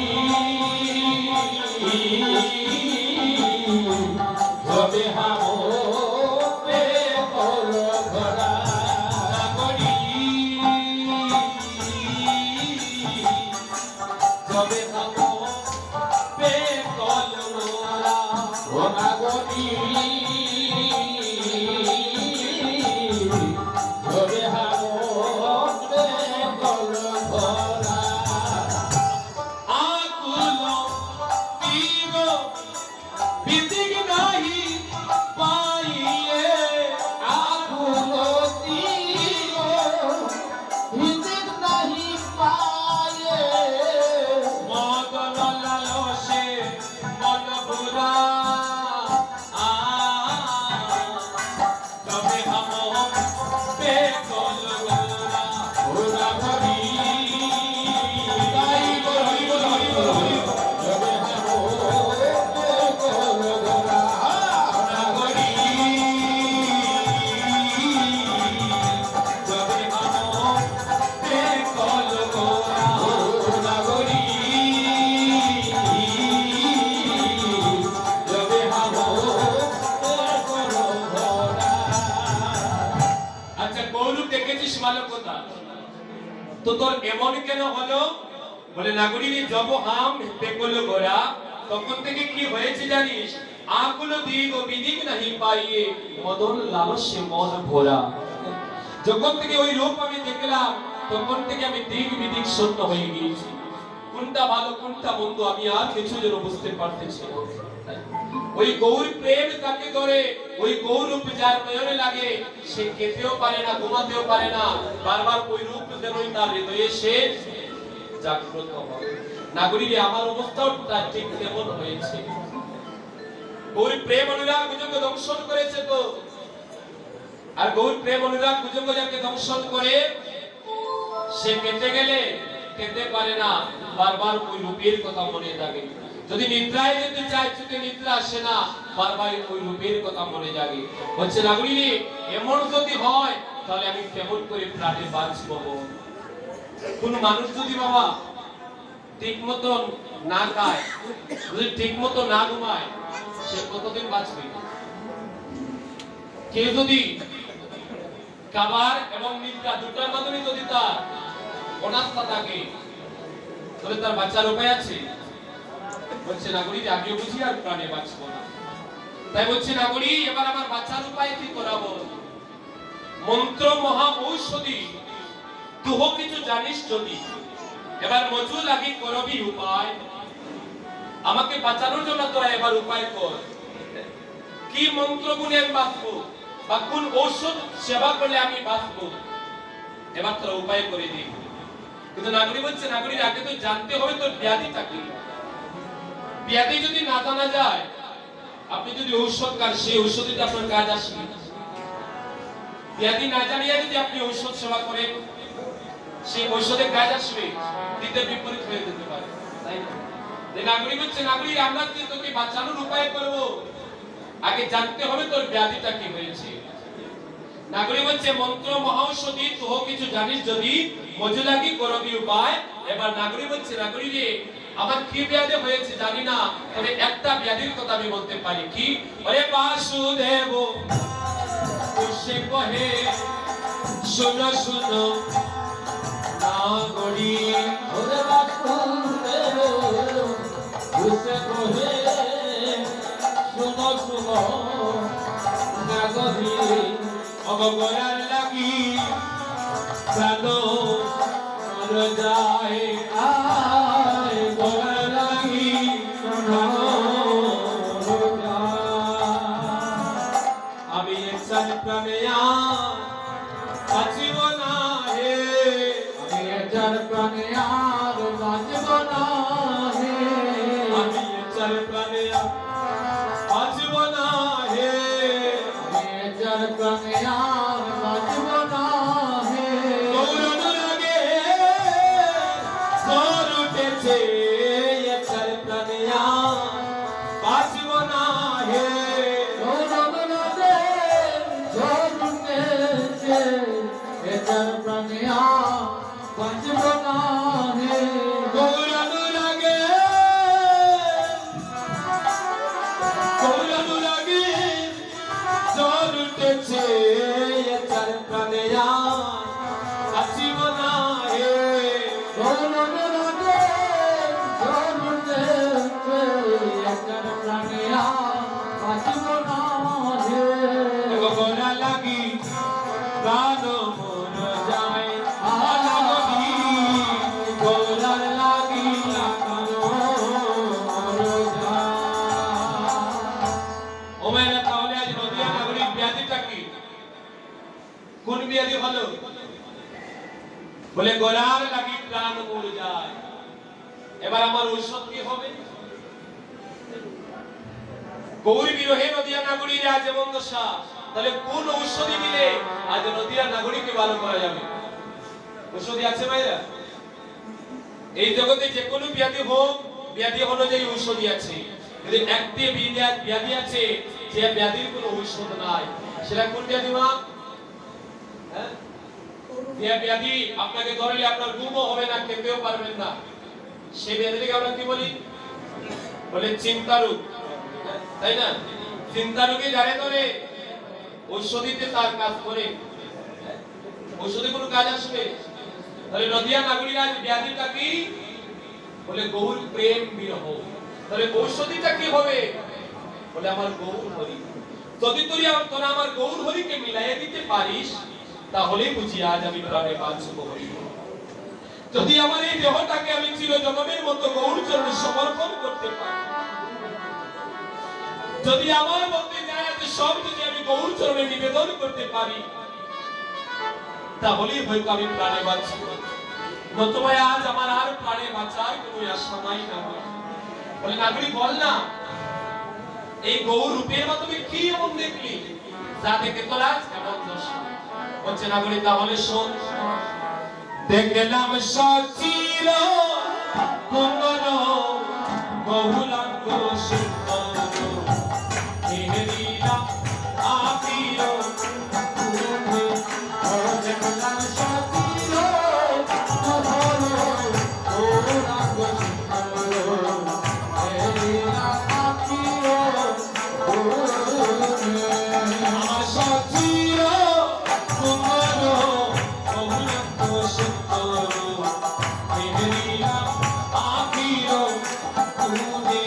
যবে হামো পে কল ঘরা নাগরী জবে হাম পে কল গোরা ও নাগরী যবে হামো পে কল ঘরা আকুল তীর বিদিক নাহি পাইয়ে আগুন তীর হিদিক নাহি পায়ে মদন লালসে মন বুরা তবে হাম পে কল গোরা ও নাগরী তাই বল হরি বল হরি বল হরি বল যবে হামো পে কল ঘরা নাগরী জবে হাম পে কল গোরা ও নাগরী যবে হামো পে কল ঘরা আচ্ছা গৌরব দেখেছিস মালক কথা তো তোর এমন কেন হলো বলে নাগরিনী জব হাম দেখল গোরা তখন থেকে কি হয়েছে জানিস আকুল দিক ও বিদিক নাহি পাইয়ে মদন লালসে মন ভরা যখন থেকে ওই রূপ আমি দেখলাম তখন থেকে আমি দিক বিদিক শূন্য হয়ে গিয়েছি কোনটা ভালো কোনটা মন্দ আমি আর কিছু যেন বুঝতে পারতেছি না। ওই গৌর প্রেম তাকে ধরে ওই গৌরূপ যার নয়নে লাগে সে খেতেও পারে না ঘুমাতেও পারে না বারবার ওই রূপ যেনই তার হৃদয়ে সে জাগ্রত হয় নাগরিক আমার অবস্থাও ঠিক তেমন হয়েছে গৌর প্রেম অনুরাগ ভুজঙ্গ দংশন করেছে তো আর গৌর প্রেম অনুরাগ ভুজঙ্গ যাকে দংশন করে সে কেটে গেলে খেতে পারে না বারবার ওই রূপের কথা মনে থাকে যদি নিদ্রায় যেতে চায় চোখে নিদ্রা আসে না বারবার ওই রূপের কথা মনে জাগে হচ্ছে নাগরিক এমন যদি হয় তাহলে আমি কেমন করে প্রাণে বাঁচবো কোন মানুষ যদি বাবা ঠিক মতন না খায় যদি ঠিক মতো না ঘুমায় সে কতদিন বাঁচবে কেউ যদি খাবার এবং নিদ্রা দুটার মাধ্যমে যদি তার অনাস্থা থাকে তাহলে তার বাঁচার উপায় আছে বলছে নাগরিক আগে বুঝি আর প্রাণে বাঁচবো না তাই বলছে নাগরিক এবার আমার বাঁচার উপায় কি করাবো মন্ত্র মহা ঔষধি তুহ কিছু জানিস যদি এবার মজু লাগি করবি উপায় আমাকে বাঁচানোর জন্য তোরা এবার উপায় কর, কি মন্ত্র গুনে আমি বাঁচবো বা কোন ঔষধ সেবা করলে আমি বাঁচবো, এবার তোরা উপায় করে দিই। কিন্তু নাগরিক বলছে, নাগরিক আগে তো জানতে হবে তোর ব্যাধিটা কি। ব্যাধি যদি না জানা যায়, আপনি যদি ঔষধ খান, সেই ঔষধটা আপনার কাজ আসবে। ব্যাধি না জানিয়ে যদি আপনি ঔষধ সেবা করেন, সেই ঔষধে কাজ আসবে, দিতে বিপরীত হয়ে যেতে পারে, তাই না? যে নাগরিক হচ্ছে, নাগরিক আমরা কি তোকে বাঁচানোর উপায় করব, আগে জানতে হবে তোর ব্যাধিটা কি হয়েছে। নাগরিক হচ্ছে মন্ত্র মহাঔষধি, তোহ কিছু জানিস যদি, মজুলাগি করবি উপায়। এবার নাগরিক হচ্ছে, নাগরিক রে আমার কি ব্যাধি হয়েছে জানি না, তবে একটা ব্যাধির কথা আমি বলতে পারি। কি? ওরে বাসুদেব সে কহে, শোনো শোনো নাগরিক, ওরে বাসুদেব সে কহে, শোনো শোনো নাগরিক, অবগরার লাগি প্রাণ মর যায়, আয় অবগরার লাগি প্রাণ মর যায়। আমি একসাথ প্রাণে বাঁচিব না হে, আমি যার প্রাণে আর বাঁচব না হে, আমি একসাথ প্রাণে বাঁচিব না হে, আমি যার প্রাণে আর বাঁচব না হে। গৌরব লাগে ঝড় উঠেছে, একসাথ প্রাণে বাঁচিব না হে, গৌরব নদে ঝড় উঠেছে, এ যার প্রাণে আর বাঁচব না হে। গৌরব লাগে, গৌরব লাগে ঝড় উঠেছে, একসাথ প্রাণে বাঁচিব না হে, গৌরব নদে ঝড় উঠেছে, এ যার প্রাণে আর বাঁচব না হে। গোরা লাগি প্রাণ মন যায়, আলাগি গোরার লাগি প্রাণ মন যায়। ওমেরা, তাহলে আজ নদিয়া নাগরিক ব্যাধিটা কি? কোন ব্যাধি হলো? বলে গোরার লাগি প্রাণ মন যায়। এবার আমার ঔষধ কি হবে? গৌরী বিরহে নদিয়া নাগরীর আজ এমন দশা, তাহলে কোন ঔষধি মিলে আজ নদিয়া নাগরীকে ভালো করা যাবে? ঔষধি আছে ভাইরা? এই জগতে যে কোনো ব্যাধি হোক, ব্যাধি অনুযায়ী ঔষধি আছে। যদি একটি ব্যাধি আছে যে ব্যাধির কোনো ঔষধ নাই, সেটা কোন ব্যাধি মা? হ্যাঁ, যে ব্যাধি আপনাকে ধরলে আপনার ঘুমও হবে না, খেতেও পারবেন না, সেই ব্যাধিকে আমরা কি বলি? বলে চিন্তা রোগ, তাই না? চিন্তা রোগে যারে ধরে ঔষধিতে তার কাজ করে, ঔষধে কোনো কাজ আসবে? তাহলে নদিয়া নাগরিক আজ ব্যাধিটা কি? বলে গৌর প্রেম বিরহ। তাহলে ঔষধিটা কি হবে? বলে আমার গৌর হরি। যদি তোরা আমার গৌর হরিকে মিলাইয়ে দিতে পারিস, তাহলেই বুঝি আজ আমি প্রাণে বাঁচব। যদি আমার এই দেহটাকে আমি চিরজনমের মতো গৌর চরণে সমর্পণ করতে পারি, যদি আমার মধ্যে যায় আছে সব যদি আমি গৌর চরণে নিবেদন করতে পারি, তাহলেই হয়তো আমি প্রাণে বাঁচব। নতুবা আজ আমার আর প্রাণে বাঁচার কোনো আশা নাই না। বলে নাগরিক বল না, এই গৌর রূপের মাধ্যমে কি এমন দেখলি যা দেখে তোর আজ এমন দশা? বলছে নাগরিক, তাহলে শোন। দেখলাম সচির কুঙ্গন বহুলাঙ্গ সুন্দর, হেরিলা আপির কুঙ্গে, দেখলাম সচির কুঙ্গন বহুলাঙ্গ সুন্দর, হেরিলা আপির কুঙ্গে। আমার সচির কুঙ্গন বহুলাঙ্গ সুন্দর, হেরিলা আপির কুঙ্গে।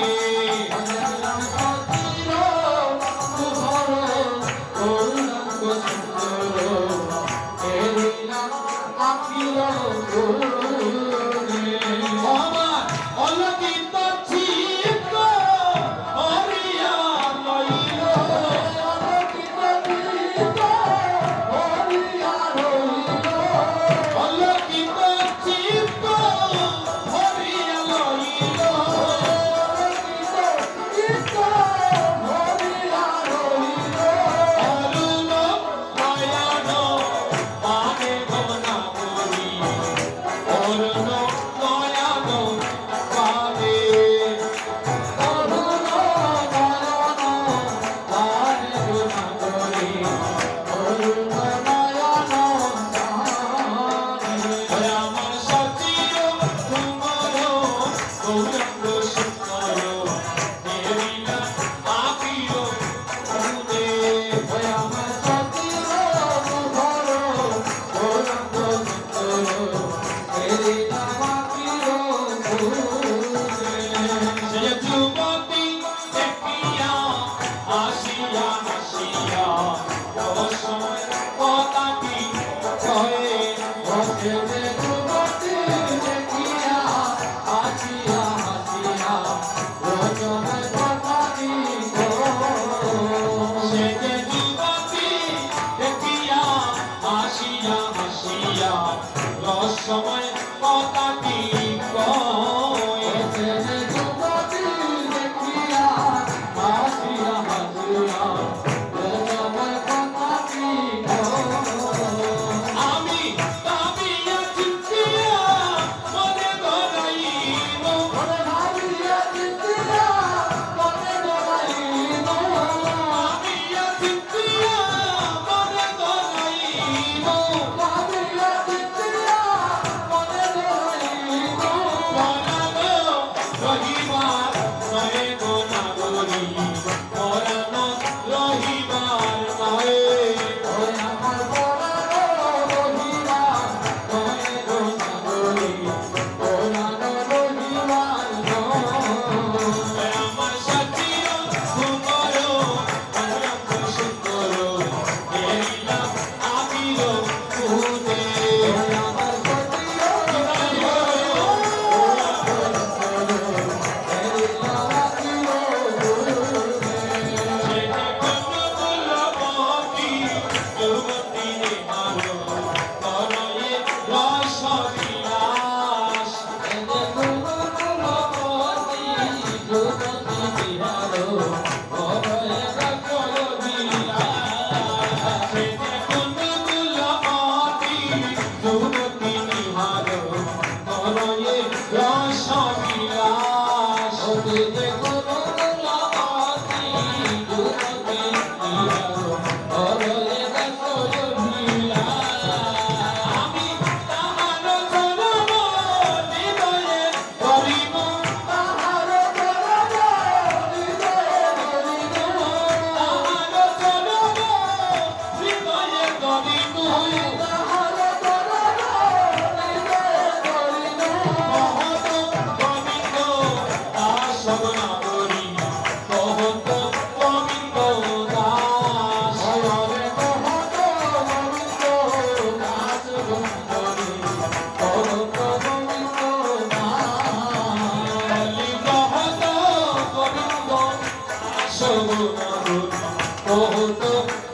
কহত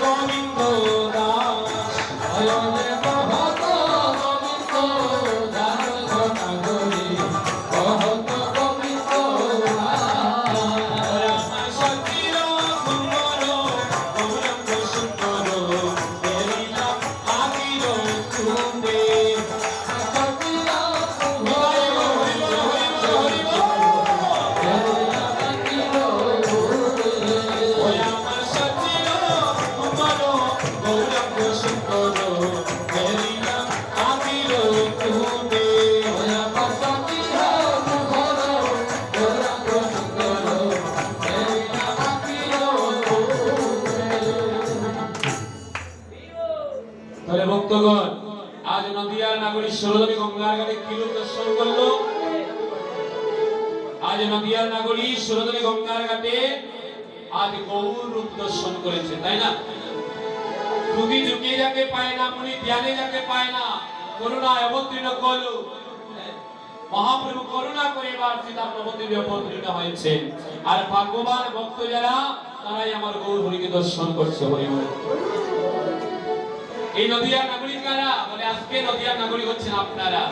গোবিন্দ দাস নয়নে কহত গোবিন্দ দাস নাগরী কহত গোবিন্দ দাস সচির কুমর গৌরঙ্গ সুন্দর বেরিলা আবির তুমি সচির কুমর তাহলে ভক্তগণ আজ নদিয়ার নাগরিক ষোলদমী গঙ্গার ঘাটে কি রূপ দর্শন করলো? আজ নদিয়ার নাগরিক ষোলদমী গঙ্গার ঘাটে আজ গৌর রূপ দর্শন করেছে, তাই না? শ্রুতি ঝুঁকিয়ে যাকে পায় না, মুনি ধ্যানে যাকে পায় না, করুণায় অবতীর্ণ করলো। মহাপ্রভু করুণা করে এবার সীতা নবদ্বীপে অবতীর্ণ হয়েছে। আর ভাগ্যবান ভক্ত যারা, তারাই আমার গৌর হরিকে দর্শন করছে। হরি বল। এই নদিয়ার নাগরিক কারা? বলে আজকে নদিয়ার নাগরিক হচ্ছেন আপনারা।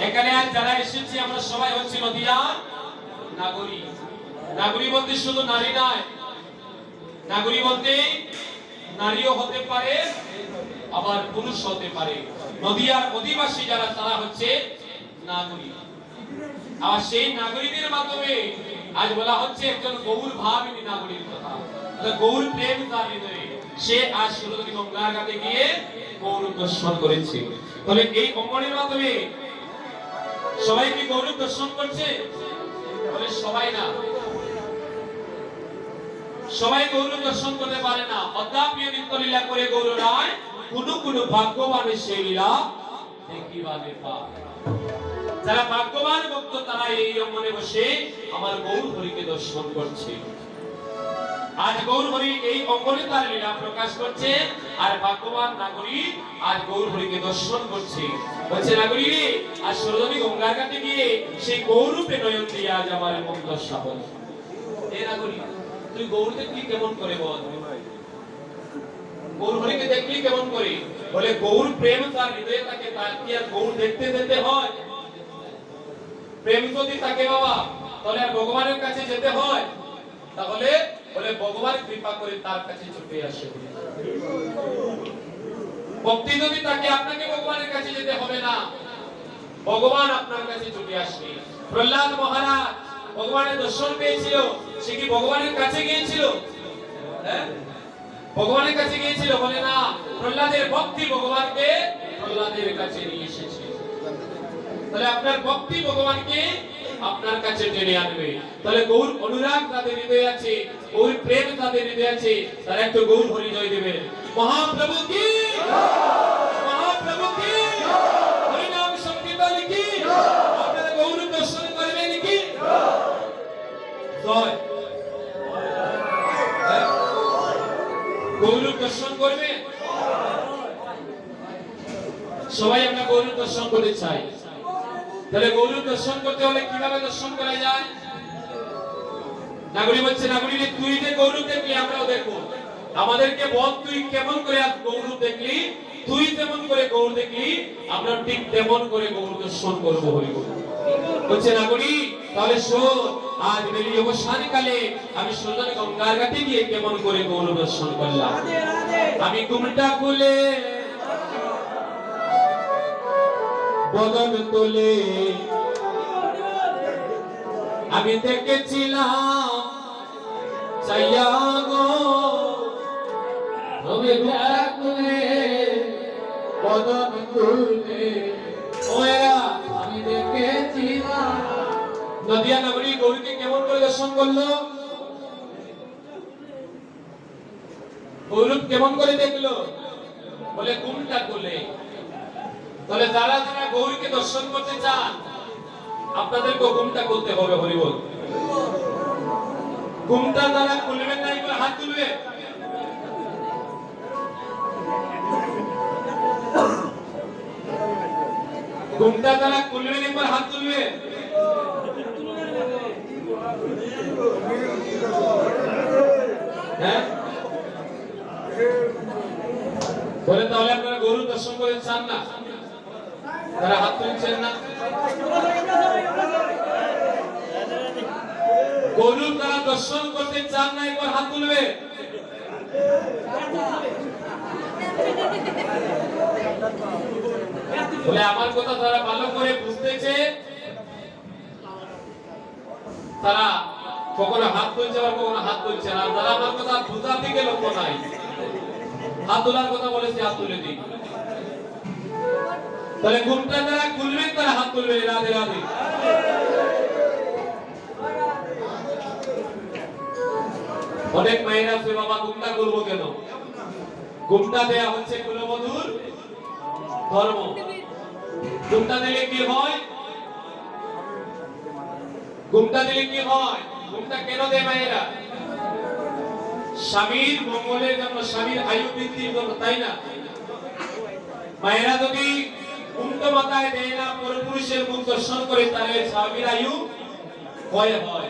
এখানে আজ যারা এসেছি আমরা সবাই হচ্ছে নদিয়ার নাগরিক। নাগরিক বলতে শুধু নারী নয়, নাগরিক বলতে নারীও হতে পারে আবার পুরুষ হতে পারে। নদিয়ার অধিবাসী যারা তারা হচ্ছে নাগরিক। আর সেই নাগরিকদের মাধ্যমে আজ বলা হচ্ছে একজন গৌর ভাবিনী নাগরিক কথা, গৌর প্রেম তার হৃদয়ে। সে আজ ষোলদমী গঙ্গার ঘাটে গিয়ে গৌর দর্শন করেছে। তাহলে এই অঙ্গনের মাধ্যমে সবাই কি গৌর দর্শন করছে? বলে সবাই না, সবাই গৌর দর্শন করতে পারে না। অদ্যাপিও নিত্য লীলা করে গৌর রায় কোন ভাগ্যবানের সেই লীলা দেখিবারে পায়। যারা ভাগ্যবান ভক্ত তারা এই অঙ্গনে বসে আমার গৌর হরিকে দর্শন করছে। আজ গৌর হরি এই অঙ্গনে তার লীলা প্রকাশ করছে। আর ভাগ্যবান নাগরিক আজ গৌর হরিকে দর্শন করছে। বলছে নাগরিক আজ ষোলদমী গঙ্গার ঘাটে গিয়ে সেই গৌরূপে নয়ন দিয়ে আজ আমার মন দশা বল। এ নাগরিক তুই গৌর দেখলি কেমন করে বল? গৌর হরিকে দেখলি কেমন করে? বলে গৌর প্রেম তার হৃদয়ে থাকে, তার কি আর গৌর দেখতে যেতে হয়? প্রেম যদি থাকে বাবা তাহলে আর ভগবানের কাছে যেতে হয়? তাহলে বলে ভগবান কৃপা করে তার কাছে ছুটে আসে। ভক্তি যদি থাকে আপনাকে ভগবানের কাছে যেতে হবে না, ভগবান আপনার কাছে ছুটে আসবে। প্রহ্লাদ মহারাজ ভগবানের দর্শন পেয়েছিল, সে কি ভগবানের কাছে গিয়েছিল? ভগবানের কাছে গিয়েছিল? বলে না, প্রহ্লাদের ভক্তি ভগবানকে প্রহ্লাদের কাছে নিয়ে এসেছে। তাহলে আপনার ভক্তি ভগবানকে আপনার কাছে টেনে আনবে। তাহলে গৌর অনুরাগ তাদের হৃদয়ে আছে, গৌর প্রেম তাদের হৃদয়ে আছে, তারা একটু গৌর হরি জয় দেবে। মহাপ্রভু কি মহাপ্রভু কি হরি নাম সংকীর্তন কি আপনারা গৌর দর্শন করবেন কি? জয় গৌর দর্শন করবে সবাই। আমরা গৌর দর্শন করতে চাই। তাহলে গৌর দর্শন করতে হলে কিভাবে দর্শন করা যায়? নাগরিক বলছে নাগরিক তুই যে গৌর দেখলি আমরাও দেখবো, আমাদেরকে বল তুই কেমন করে গৌর দেখলি, তুই যেমন করে গৌর দেখলি আমরা ঠিক তেমন করে গৌর দর্শন করবো। হরি বল। বলছে নাগরিক তাহলে শোন, আজ বেলি অবসান কালে আমি ষোলদমী গঙ্গার ঘাটে গিয়ে কেমন করে গৌর দর্শন করলাম। আমি ঘুমটা খুলে বদন তোলে আমি দেখেছিলাম চাইয়া গো, তুমি ভ্যাকুলে বদন তুলে ওরা আমি দেখেছিলাম। নদিয়া নগরী গৌরীকে কেমন করে দর্শন করলো? গৌরব কেমন করে দেখলো? বলে ঘুমটা তুলে। তাহলে যারা যারা গৌরীকে দর্শন করতে চান আপনাদেরকে ঘুমটা করতে হবে। হরি বল। ঘুমটা যারা খুলবেন না একবার হাত তুলবে। ঘুমটা যারা খুলবেন একবার হাত তুলবে। হ্যাঁ বলে তাহলে আপনারা গরু দর্শন করে চান না? তারা হাত তুলছেন না? গরু তারা দর্শন করতে চান না, একবার হাত তুলবে। বলে আমার কথা তারা ভালো করে বুঝতেছে, তারা কখনো হাত তুলছে আবার কখনো হাত তুলছে না। তারা আমার কথা বুঝার দিকে লক্ষ্য নাই, হাত তোলার কথা বলেছে, হাত তুলে দিই। তাহলে ঘুমটা যারা খুলবেন তারা হাত তুলবে। রাধে রাধে। অনেক মায়েরা আছে, বাবা ঘুমটা খুলবো কেন? ঘুমটা দেয়া হচ্ছে কুলবধূর ধর্ম। ঘুমটা দিলে কি হয়? ঘুমটা দিলে কি হয়? ঘুমটা কেন দেয় মায়েরা? স্বামীর মঙ্গলের জন্য, স্বামীর আয়ু বৃদ্ধির জন্য, তাই না? মায়েরা যদি উল্টো মাথায় দেয় না, পরপুরুষের মুখ দর্শন করে, তাহলে স্বামীর আয়ু ক্ষয় হয়।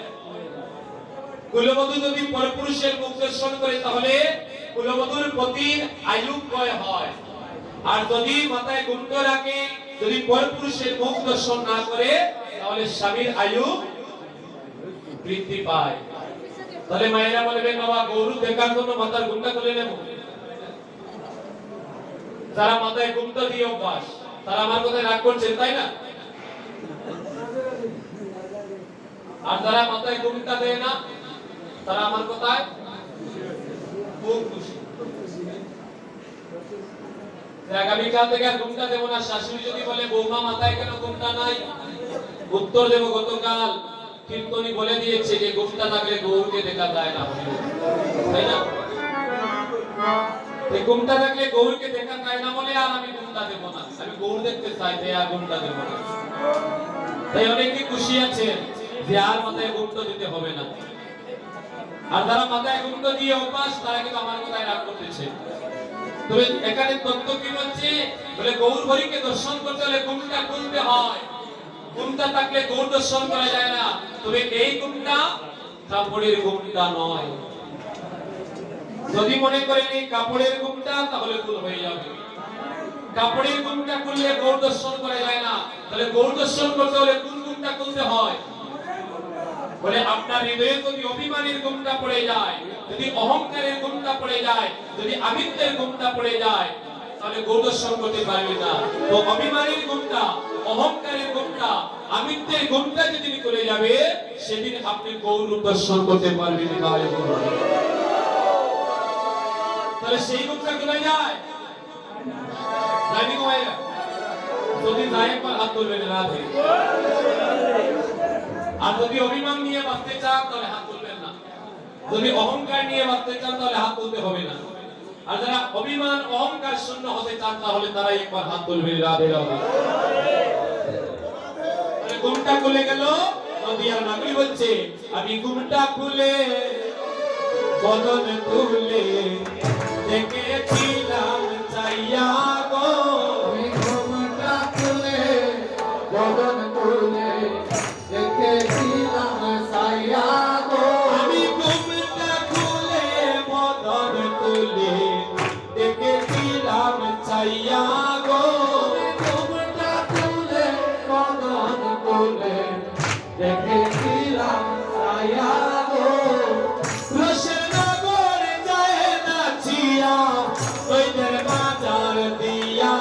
কুলবধূ যদি পরপুরুষের মুখ দর্শন করে, তাহলে কুলবধূর পতির আয়ু ক্ষয় হয়। আর যদি মাথায় ঘুমটা রাখে, যদি পরপুরুষের মুখ দর্শন না করে, তাহলে স্বামীর আয়ু বৃদ্ধি পায়। তাহলে মায়েরা বলবেন, বাবা গরু দেখার জন্য মাথার ঘুমটা তুলে নেব। যারা মাথায় ঘুমটা দিয়ে অভ্যাস, তারা আমার কথায় রাগ করছেন, তাই না? আর যারা মাথায় ঘুমটা দেয় না, তারা আমার কথায় খুব খুশি। আগামীকাল থেকে আর ঘুমটা দেবো না। শাশুড়ি যদি বলে, বৌমা মাথায় কেন ঘুমটা নাই, উত্তর দেব, গতকাল কীর্তনী বলে দিয়েছে যে ঘুমটা থাকলে গৌরকে দেখা যায় না, তাই না? এই ঘুমটা থাকলে গৌরকে দেখা যায় না বলে আর আমি ঘুমটা দেব না। আমি গৌর দেখতে চাই, তাই আর ঘুমটা দেব না। তাই অনেকে খুশি আছেন যে আর মাথায় ঘুমটা দিতে হবে না। আর যারা মাথায় ঘুমটা দিয়ে অভ্যাস, তারা কিন্তু আমার কথায় রাগ করতেছে। তবে এখানে তত্ত্ব কি বলছে? বলে গৌর হরিকে দর্শন করতে হলে ঘুমটা খুলতে হয়। ঘুমটা থাকলে গৌর দর্শন করা যায় না। তবে এই ঘুমটা কাপড়ের ঘুমটা নয়। যদি মনে করেন এই কাপড়ের ঘুমটা, তাহলে ভুল হয়ে যাবে। কাপড়ের ঘুমটা খুললে গৌর দর্শন করা যায় না। তাহলে গৌর দর্শন করতে হলে কোন ঘুমটা খুলতে হয়? বলে আপনার হৃদয়ে যদি অভিমানের ঘুমটা পড়ে যায়, যদি অহংকারের ঘুমটা পড়ে যায়, যদি আমিত্বের ঘুমটা পড়ে যায়, তাহলে গৌর দর্শন করতে পারবে না। তো অভিমানের ঘুমটা, অহংকারের ঘুমটা, আমিত্বের ঘুমটা যেদিন চলে যাবে, সেদিন আপনি গৌর দর্শন করতে পারবেন না। তাহলে সেই ঘুমটা চলে যায়, জানি গোয়েরা যদি যায় একবার হাত তুলবেন রাধে। আর যদি অভিমান নিয়ে বাঁচতে চান, তাহলে হাত তুলবেন না। যদি অহংকার নিয়ে বাঁচতে চান, তাহলে হাত তুলতে হবে না। আর যারা অভিমান অহংকার শূন্য হতে চান, তাহলে তারা একবার হাত তুলবেন রাধে রাধে। ঘুমটা খুলে গেল। নদিয়ার নাগরী বলছে, আমি ঘুমটা খুলে বদন তুলে দেখেছিলাম চাইয়া গো। আমি ঘুমটা খুলে বদন তুলে দেখেছিলাম চাইয়া গো। আমি ঘুমটা খুলে বদন তুলে দেখেছিলাম চাইয়া গো। ঘুমটা খুলে বদন তুলে দেখেছিলাম চাইয়া গো। রসের নগর যায় নাচিয়া, ওইদের বাজার দিয়া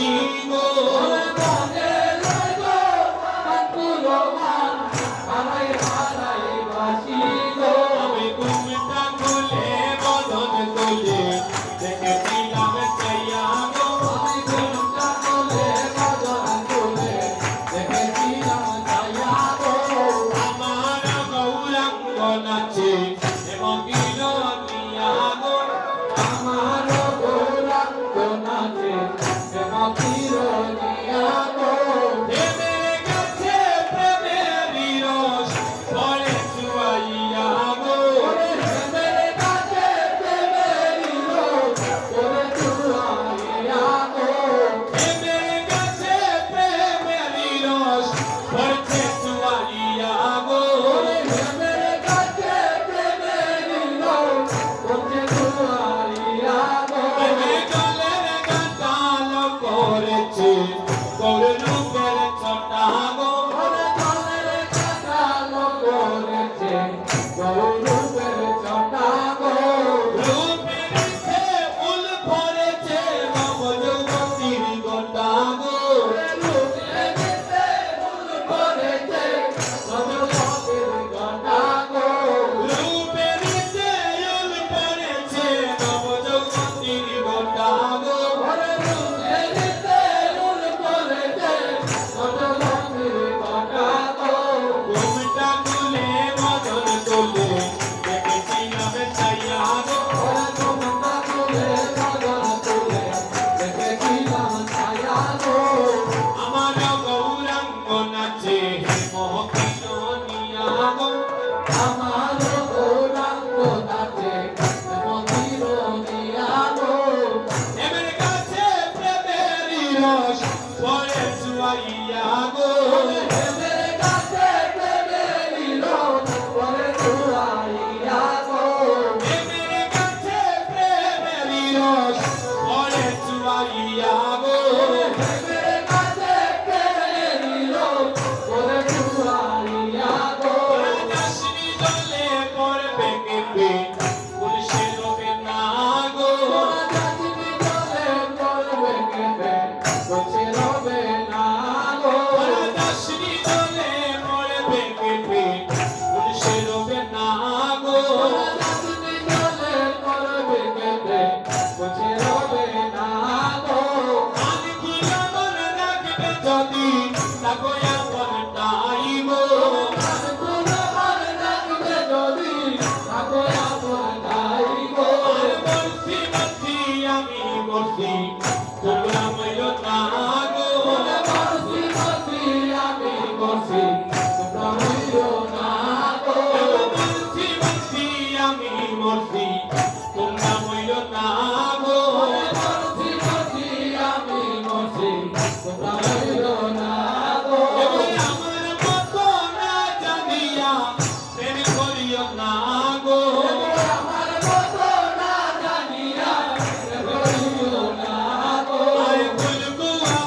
বাসি গো মনে লাগো আকুলো মান হারাই হারাই বাসি গো আমি ঘুমটা খুলে বদন তুলে দেখেছিলাম চাইয়া গো আমি ঘুমটা খুলে বদন তুলে দেখেছিলাম ছায়া গো আমার গৌরাঙ্গ নাচে এবং বিরোধিয়া গো আমার গৌরাঙ্গ নাচে প্রেম চিরদিয়া গো প্রেমের কাছে প্রেমের রস পরে চুয়াইয়া গো প্রেমের কাছে প্রেমেরই লোক করে চুরাইয়া গো প্রেমের কাছে প্রেমের রস পরে চুয়াইয়া গো প্রেমের কাছে প্রেমেরই লোক করে চুরাইয়া গো প্রেমে গলের গাতাল করেছে গৌরূপের ছটা গো ওরে জলের কাটালো করেছে গৌরূপের ছটা গো রূপের ইচ্ছে ফুল ভরেছে নবযুবতীর গোটা গো রূপে দিতে ফুল করেছে গজলকের গটা গো রূপের ইচ্ছে ফুল ভরেছে নবযুবতীর গোটা গো ওরে রূপে দিতে ফুল করেছে গজলকের গটা গো ঘুমটা খুলে মদন তোলে দেখেছিলাম চাইয়া গো ওরে ঘুমটা খুলে বদন তুলে দেখেছিলাম ছায়া গো আমার গৌরাঙ্গ নাচে মোহিনীয়া গো আমার গৌরাঙ্গ নাচে মন্দির দিয়া গো প্রেমের কাছে প্রেমের রস পরে চুয়াইয়া গো প্রেমের কাছে প্রেমেরই লোক করে চুরাইয়া গো প্রেমের কাছে প্রেমের রস পরে চুয়াইয়া গো প্রেমের কাছে প্রেমেরই লোক করে চুরাইয়া গো রাজশ্রী জলে পড়বে কেঁপে পুলিশে রবে না গো ওরা জাতিনি জলে পড়বে কেঁপে বসে রবে না গো রাজশ্রী জলে পড়বে কেঁপে পুলিশে রবে না গো ওরা জাতিনি জলে পড়বে কেঁপে বসে রবে না গো আমি গুলামন রাখবে যদি তাকো আপন তাই গো আর কোনো মান রাখবে যদি তাকে আপন তাই গো আর বলছি বলছি আমি বলছি তোমরা মেলো না গো ওরে বলছি বলছি আমি বলছি তোমরা হইও না গো বলছি বলছি আমি বলছি তোমরা মেলো না গো ওরে বলছি বলছি আমি বলছি তোমরা হইও না গো আমার মতো না জানিয়া প্রেম করিও না গো আমার মতো না জানিয়া হইও না গো আর গুলগুয়া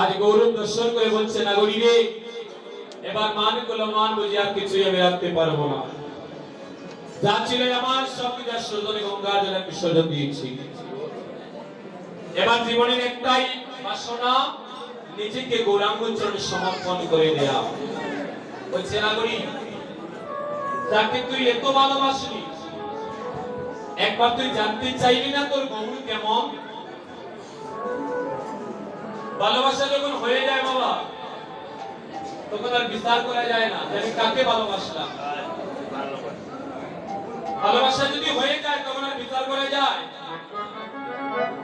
আজ গৌরব দর্শন করে বলছে নাগরী রে, এবার মান করলো মান বুঝি আর কিছুই আমি রাখতে পারবো না। যা ছিল আমার সব কিছু সজনে গঙ্গার জলে বিসর্জন দিয়েছি। এবার জীবনের একটাই বাসনা, নিজেকে গৌরাঙ্গ চরণে সমর্পণ করে দেয়া। বলছে নাগরী, যাকে তুই এত ভালোবাসলি, একবার তুই জানতে চাইবি না তোর গৌর কেমন? ভালোবাসা যখন হয়ে যায় বাবা, তখন আর বিচার করা যায় না যে আমি কাকে ভালোবাসলাম। ভালোবাসা যদি হয়ে যায় তখন আর বিচার করা যায়?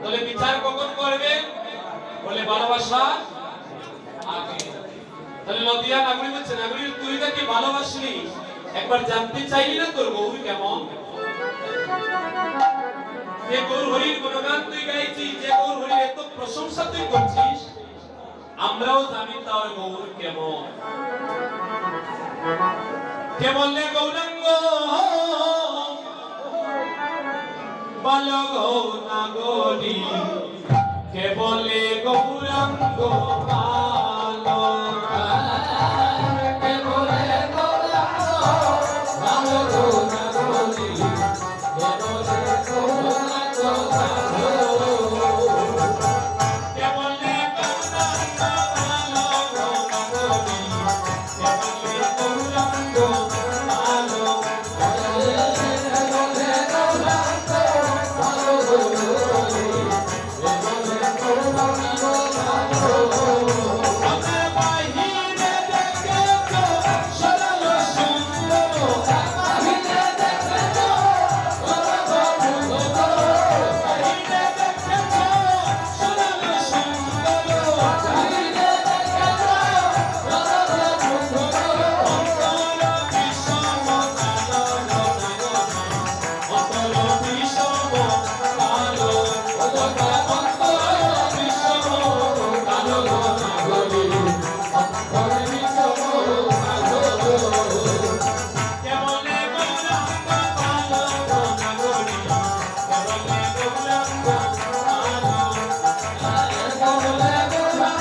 তাহলে বিচার কখন করবে? বলে ভালোবাসা আগে। তাহলে নদিয়া নাগরী বলছে, নাগরী তুই তাকে ভালোবাসলি, একবার জানতে চাইলি না তোর গৌর কেমন? যে গৌর হরির গুণগান তুই গাইছিস, যে গৌর হরির এত প্রশংসা তুই করছিস, আমরাও জানি তার গৌর কেমন। কে বললে গৌরাঙ্গ বলো গো নাগরী, কে বলে গৌরাঙ্গ